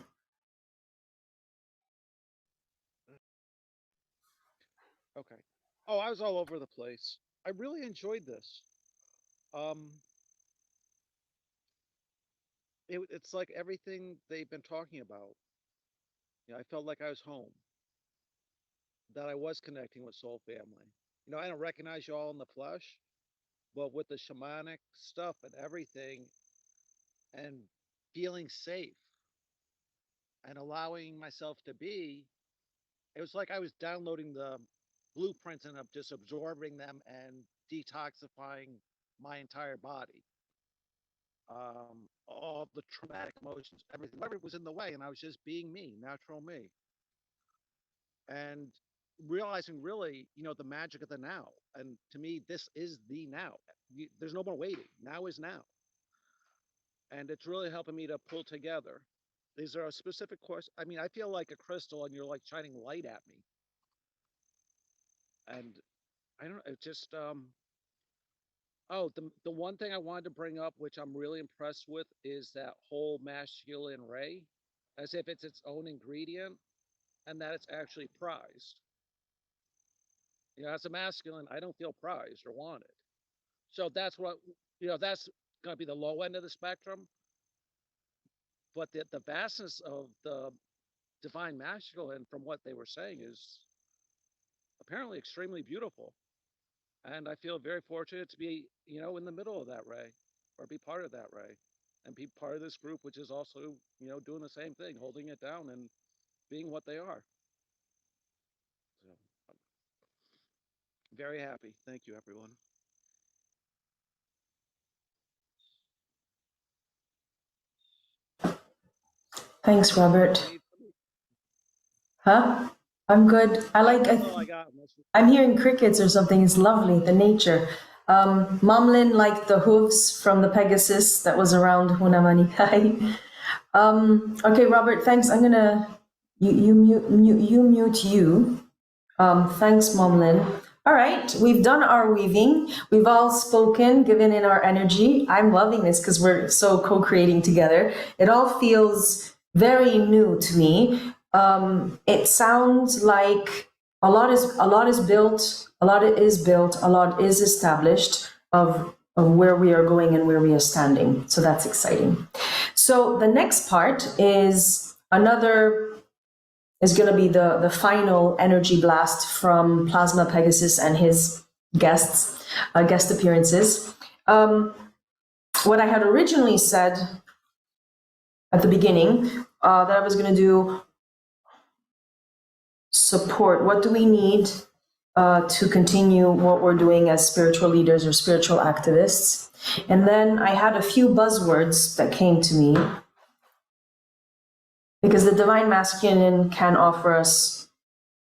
Okay. Oh, I was all over the place. I really enjoyed this. It's like everything they've been talking about. You know, I felt like I was home, that I was connecting with soul family. You know, I don't recognize you all in the flesh, but with the shamanic stuff and everything, and feeling safe and allowing myself to be, it was like I was downloading the blueprints and just absorbing them and detoxifying my entire body. All the traumatic emotions, everything, whatever was in the way, and I was just being me, natural me, and realizing really, you know, the magic of the now. And to me, this is the now. There's no more waiting. Now is now, and it's really helping me to pull together. Is there a specific course? I mean, I feel like a crystal, and you're like shining light at me, and I don't know. It just Oh, the one thing I wanted to bring up, which I'm really impressed with, is that whole masculine ray, as if it's its own ingredient, and that it's actually prized. You know, as a masculine, I don't feel prized or wanted. So that's what, you know, that's going to be the low end of the spectrum. But the vastness of the divine masculine, from what they were saying, is apparently extremely beautiful. And I feel very fortunate to be, you know, in the middle of that ray, or be part of that ray, and be part of this group, which is also, you know, doing the same thing, holding it down and being what they are. So I'm very happy. Thank you, everyone. Thanks, Robert. Huh? I'm good. That's all I got. I'm hearing crickets or something. It's lovely, the nature. Momlin liked the hooves from the Pegasus that was around Hunamani. Okay, Robert, thanks. I'm gonna you mute you. Thanks, Momlin. All right, we've done our weaving. We've all spoken, given in our energy. I'm loving this because we're so co-creating together. It all feels very new to me. It sounds like a lot is built, a lot is established of where we are going and where we are standing. So that's exciting. So the next part is going to be the final energy blast from Plasma Pegasus and his guest appearances. What I had originally said at the beginning, that I was going to do support. What do we need to continue what we're doing as spiritual leaders or spiritual activists? And then I had a few buzzwords that came to me, because the divine masculine can offer us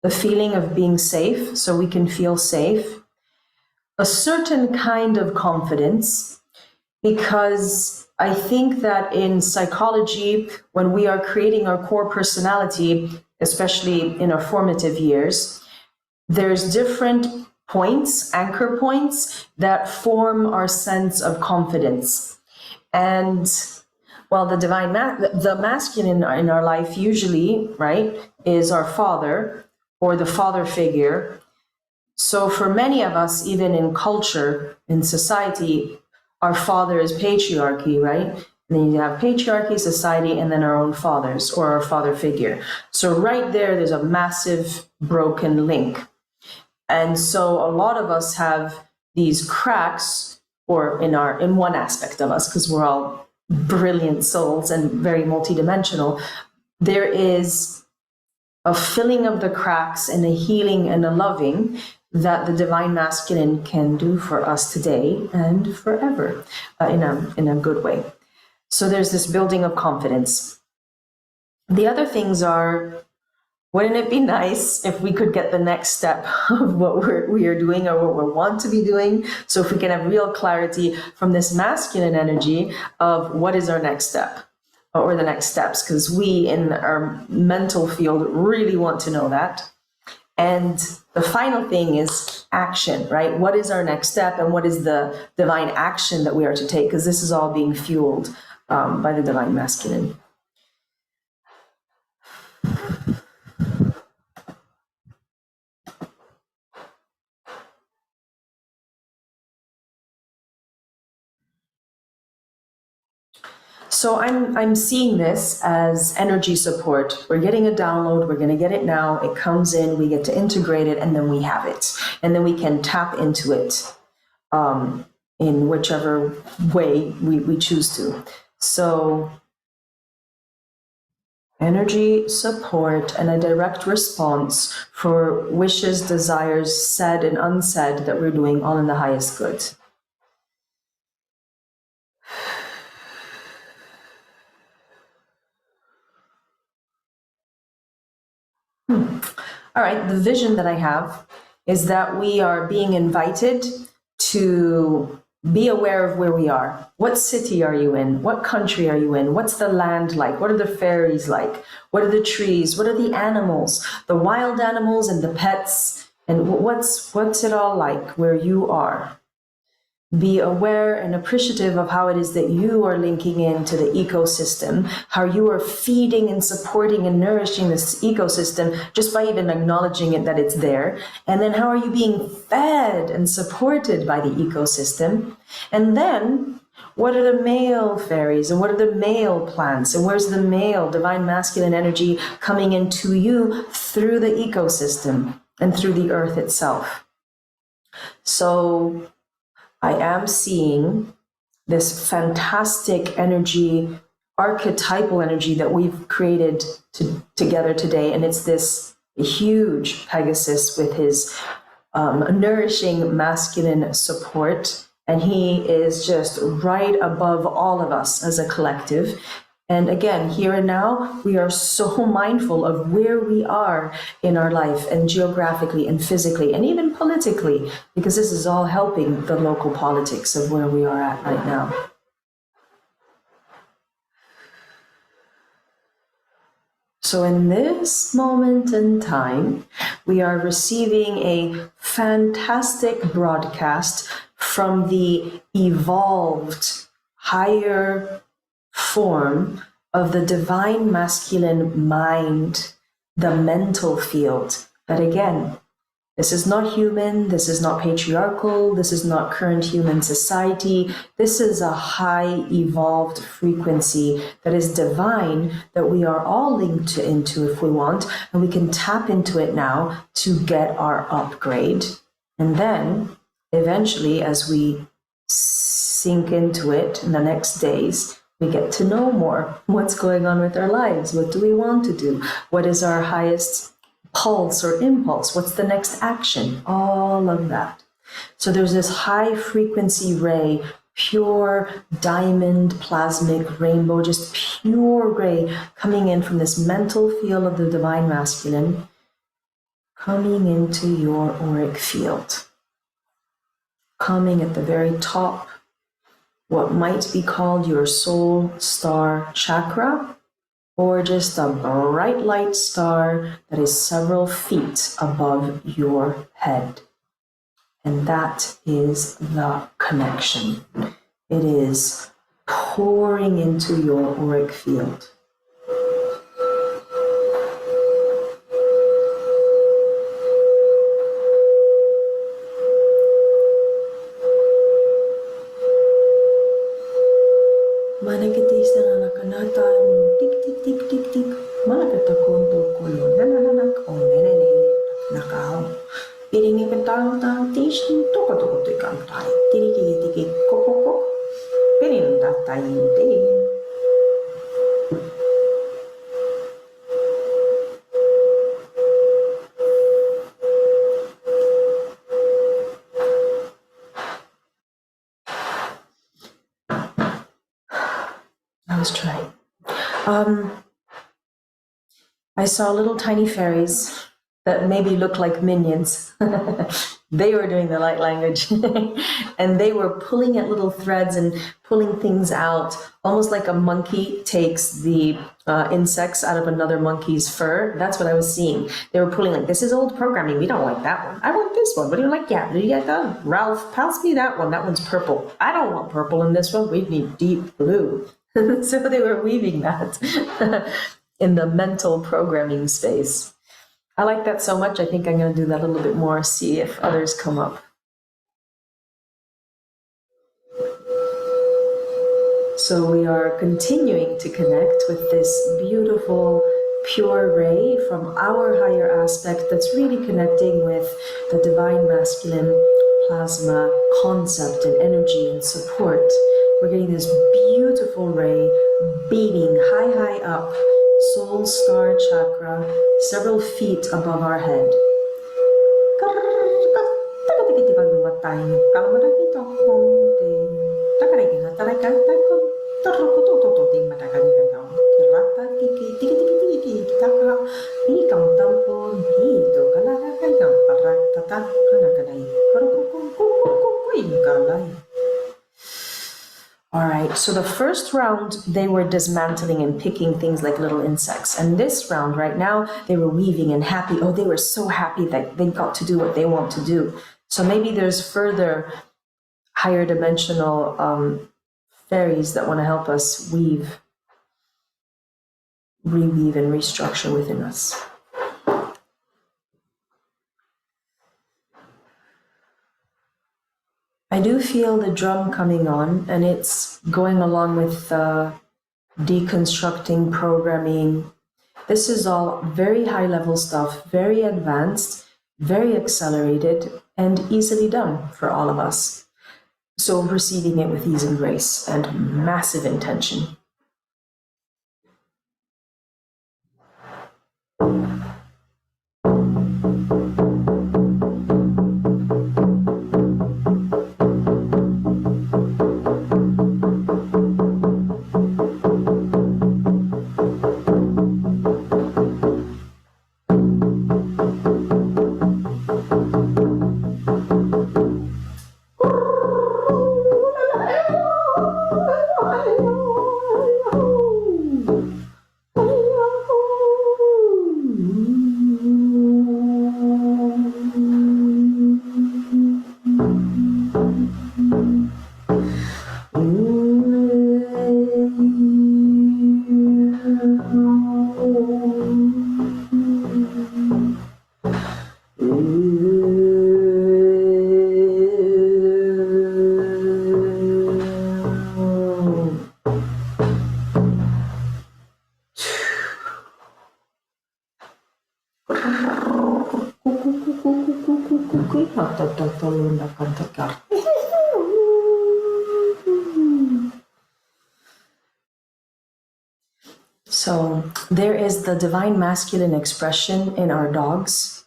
the feeling of being safe, so we can feel safe, a certain kind of confidence, because I think that in psychology, when we are creating our core personality, especially in our formative years, there's different points, anchor points, that form our sense of confidence. And well, the divine, the masculine in our life usually, right, is our father or the father figure. So for many of us, even in culture, in society, our father is patriarchy, right? And then you have patriarchy, society, and then our own fathers or our father figure. So right there's a massive broken link. And so a lot of us have these cracks, or in one aspect of us, because we're all brilliant souls and very multidimensional, there is a filling of the cracks and a healing and a loving that the divine masculine can do for us today and forever, in a good way. So there's this building of confidence. The other things are, wouldn't it be nice if we could get the next step of what we are doing or what we want to be doing? So if we can have real clarity from this masculine energy of what is our next step or the next steps, because we in our mental field really want to know that. And the final thing is action, right? What is our next step and what is the divine action that we are to take? Because this is all being fueled by the divine masculine. So I'm seeing this as energy support. We're getting a download, we're gonna get it now, it comes in, we get to integrate it, and then we have it. And then we can tap into it in whichever way we choose to. So energy support and a direct response for wishes, desires, said and unsaid, that we're doing all in the highest good. All right, the vision that I have is that we are being invited to be aware of where we are. What city are you in? What country are you in? What's the land like? What are the fairies like? What are the trees? What are the animals? The wild animals and the pets? And what's it all like where you are? Be aware and appreciative of how it is that you are linking into the ecosystem, how you are feeding and supporting and nourishing this ecosystem just by even acknowledging it, that it's there. And then how are you being fed and supported by the ecosystem? And then what are the male fairies and what are the male plants and where's the male divine masculine energy coming into you through the ecosystem and through the earth itself? So I am seeing this fantastic energy, archetypal energy that we've created together today. And it's this huge Pegasus with his nourishing masculine support. And he is just right above all of us as a collective. And again, here and now, we are so mindful of where we are in our life, and geographically and physically and even politically, because this is all helping the local politics of where we are at right now. So in this moment in time, we are receiving a fantastic broadcast from the evolved, higher form of the divine masculine mind, the mental field. But again, this is not human, this is not patriarchal, this is not current human society. This is a high evolved frequency that is divine, that we are all linked into if we want, and we can tap into it now to get our upgrade. And then eventually, as we sink into it in the next days, we get to know more what's going on with our lives. What do we want to do? What is our highest pulse or impulse? What's the next action? All of that. So there's this high frequency ray, pure diamond plasmic rainbow, just pure ray coming in from this mental field of the divine masculine, coming into your auric field, coming at the very top, what might be called your soul star chakra, or just a bright light star that is several feet above your head. And that is the connection. It is pouring into your auric field. I was trying. I saw little tiny fairies that maybe look like minions. They were doing the light language. And they were pulling at little threads and pulling things out, almost like a monkey takes the insects out of another monkey's fur. That's what I was seeing. They were pulling like, this is old programming. We don't like that one. I want this one. What do you like? Yeah, do you get that? Ralph, pass me that one. That one's purple. I don't want purple in this one. We need deep blue. So they were weaving that in the mental programming space. I like that so much. I think I'm going to do that a little bit more, see if others come up. So we are continuing to connect with this beautiful, pure ray from our higher aspect that's really connecting with the divine masculine plasma concept and energy and support. We're getting this beautiful ray beating high, high up, soul star chakra, several feet above our head. All right, so the first round, they were dismantling and picking things like little insects. And this round right now, they were weaving and happy. Oh, they were so happy that they got to do what they want to do. So maybe there's further higher dimensional fairies that want to help us weave, reweave, and restructure within us. I do feel the drum coming on, and it's going along with deconstructing, programming. This is all very high level stuff, very advanced, very accelerated, and easily done for all of us. So receiving it with ease and grace and massive intention. So there is the divine masculine expression in our dogs,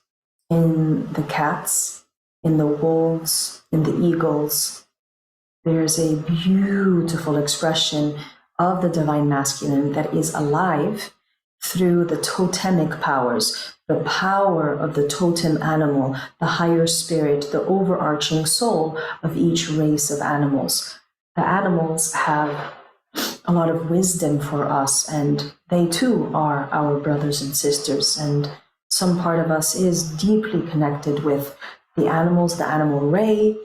in the cats, in the wolves, in the eagles. There's a beautiful expression of the divine masculine that is alive through the totemic powers, the power of the totem animal, the higher spirit, the overarching soul of each race of animals. The animals have a lot of wisdom for us, and they too are our brothers and sisters. And some part of us is deeply connected with the animals, the animal ray,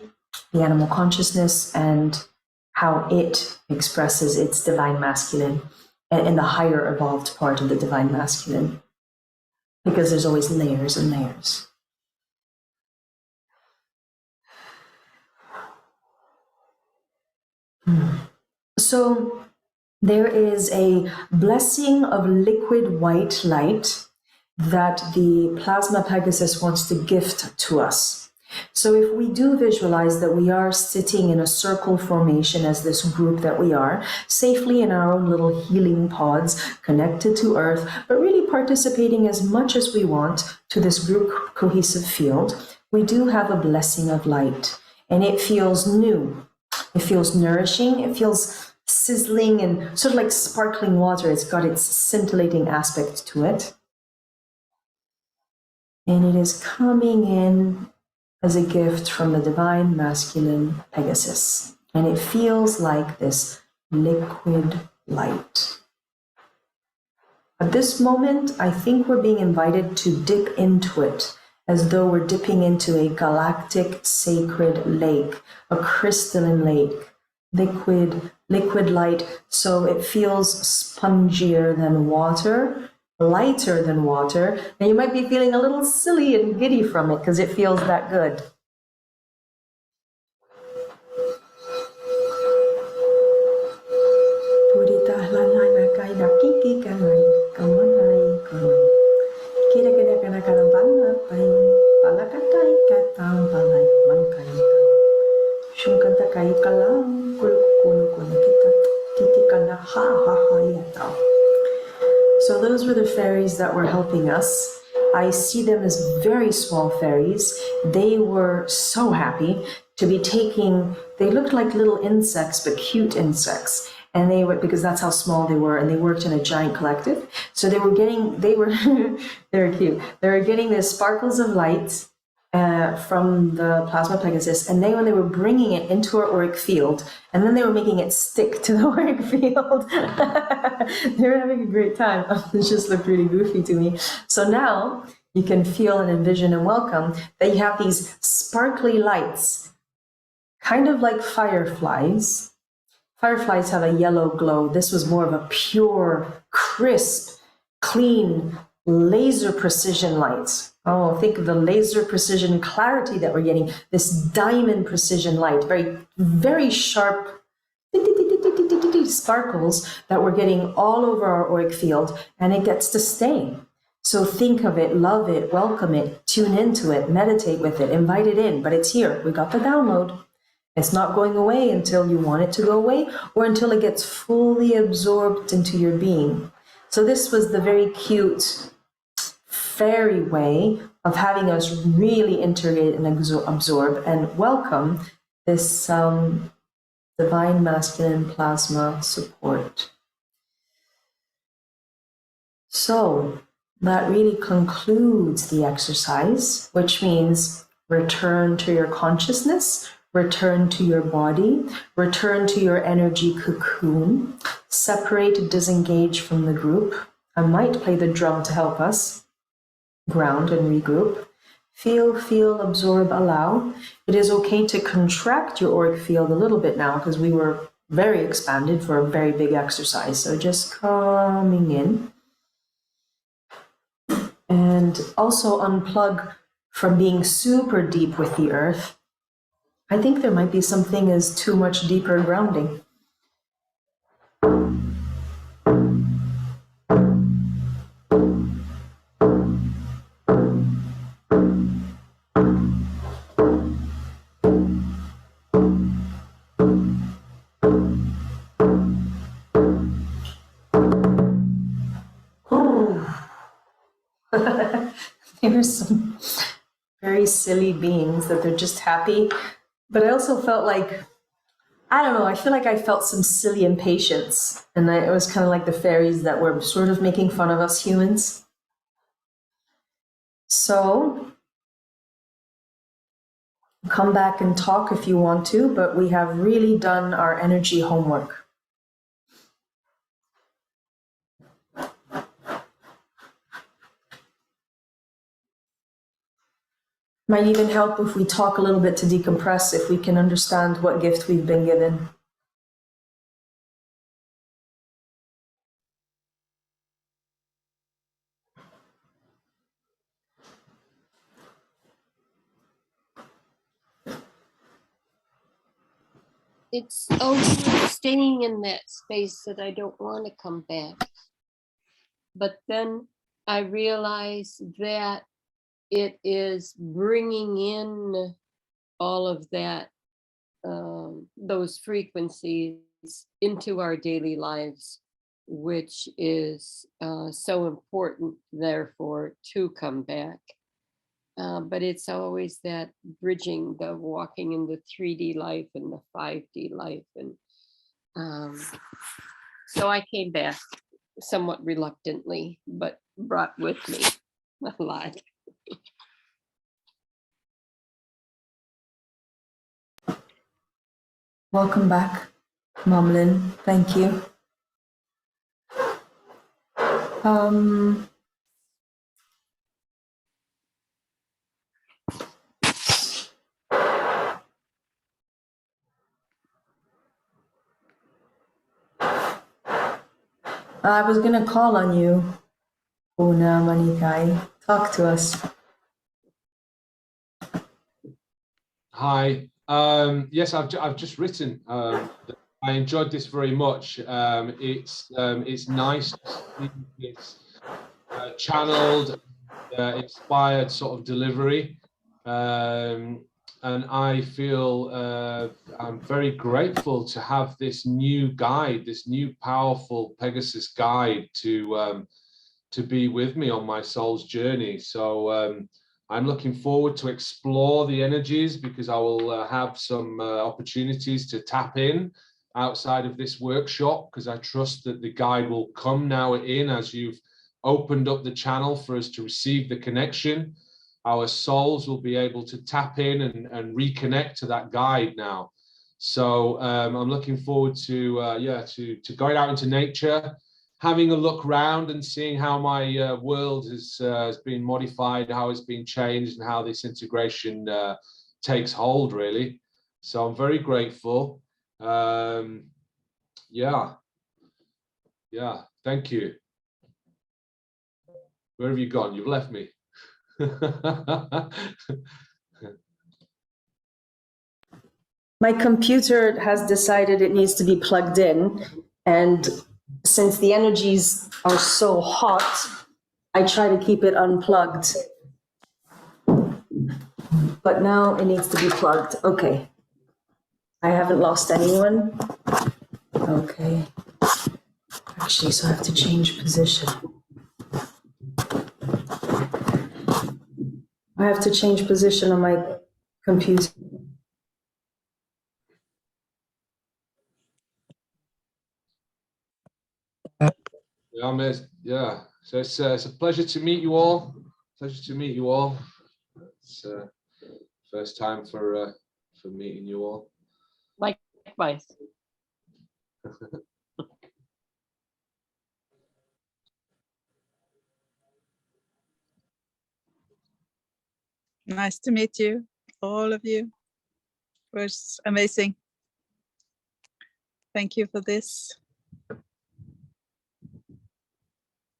the animal consciousness, and how it expresses its divine masculine and the higher evolved part of the divine masculine, because there's always layers and layers. So there is a blessing of liquid white light that the Plasma Pegasus wants to gift to us. So if we do visualize that we are sitting in a circle formation as this group that we are, safely in our own little healing pods, connected to Earth, but really participating as much as we want to this group cohesive field, we do have a blessing of light. And it feels new. It feels nourishing. It feels sizzling and sort of like sparkling water. It's got its scintillating aspect to it. And it is coming in as a gift from the divine masculine Pegasus. And it feels like this liquid light. At this moment, I think we're being invited to dip into it as though we're dipping into a galactic sacred lake, a crystalline lake, liquid light. So it feels spongier than water, lighter than water, and you might be feeling a little silly and giddy from it because it feels that good. So those were the fairies that were helping us. I see them as very small fairies. They were so happy to be taking, they looked like little insects, but cute insects. And they were, because that's how small they were, and they worked in a giant collective. So they were they were cute. They were getting the sparkles of light from the Plasma Pegasus, and then when they were bringing it into our auric field, and then they were making it stick to the auric field, they were having a great time. It just looked really goofy to me. So now you can feel and envision and welcome that you have these sparkly lights, kind of like fireflies. Fireflies have a yellow glow. This was more of a pure, crisp, clean, laser precision light. Oh, think of the laser precision clarity that we're getting, this diamond precision light, very, very sharp sparkles that we're getting all over our auric field, and it gets to stay. So think of it, love it, welcome it, tune into it, meditate with it, invite it in, but it's here. We got the download. It's not going away until you want it to go away or until it gets fully absorbed into your being. So this was the very cute fairy way of having us really integrate and absorb and welcome this divine masculine plasma support. So that really concludes the exercise, which means return to your consciousness, return to your body, return to your energy cocoon, separate, disengage from the group. I might play the drum to help us ground and regroup. Feel, absorb, allow. It is okay to contract your auric field a little bit now because we were very expanded for a very big exercise. So just coming in. And also unplug from being super deep with the earth. I think there might be something as too much deeper grounding. There's some very silly beings that they're just happy. But I also felt like, I don't know, I feel like I felt some silly impatience. And it was kind of like the fairies that were sort of making fun of us humans. So come back and talk if you want to, but we have really done our energy homework. Might even help if we talk a little bit to decompress, if we can understand what gift we've been given. It's over staying in that space that I don't want to come back. But then I realize that it is bringing in all of that, those frequencies into our daily lives, which is so important, therefore, to come back. But it's always that bridging, the walking in the 3D life and the 5D life. And so I came back somewhat reluctantly, but brought with me a lot. Welcome back, Momlin. Thank you. I was gonna call on you, Una Manikai. Talk to us. Hi. Yes, I've just written. I enjoyed this very much. It's nice to see this channeled, inspired sort of delivery, and I feel I'm very grateful to have this new guide, this new powerful Pegasus guide to be with me on my soul's journey. So I'm looking forward to explore the energies, because I will have some opportunities to tap in outside of this workshop, because I trust that the guide will come now in as you've opened up the channel for us to receive the connection. Our souls will be able to tap in and reconnect to that guide now. So I'm looking forward to going out into nature, having a look round and seeing how my world has been modified, how it's been changed, and how this integration takes hold, really. So I'm very grateful. Yeah, thank you. Where have you gone? You've left me. My computer has decided it needs to be plugged in, and since the energies are so hot, I try to keep it unplugged. But now it needs to be plugged. Okay. I haven't lost anyone. Okay. Actually, so I have to change position. I have to change position on my computer. Yeah, so it's a pleasure to meet you all. Pleasure to meet you all. It's first time for meeting you all. Likewise. Nice to meet you, all of you. It was amazing. Thank you for this.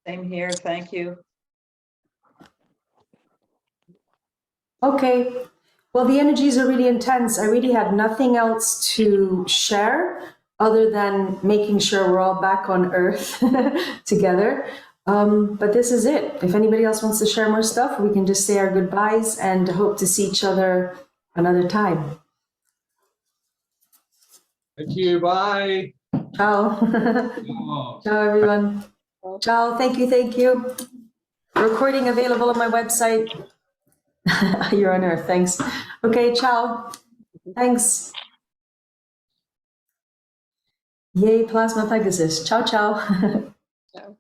Same here, thank you. Okay. Well, the energies are really intense. I really had nothing else to share other than making sure we're all back on Earth together. But this is it. If anybody else wants to share more stuff, we can just say our goodbyes and hope to see each other another time. Thank you. Bye. Ciao. Ciao, everyone. Ciao. Thank you. Thank you. Recording available on my website. You're on Earth, thanks. Okay, ciao. Thanks. Yay, Plasma Pegasus. Ciao, ciao. So.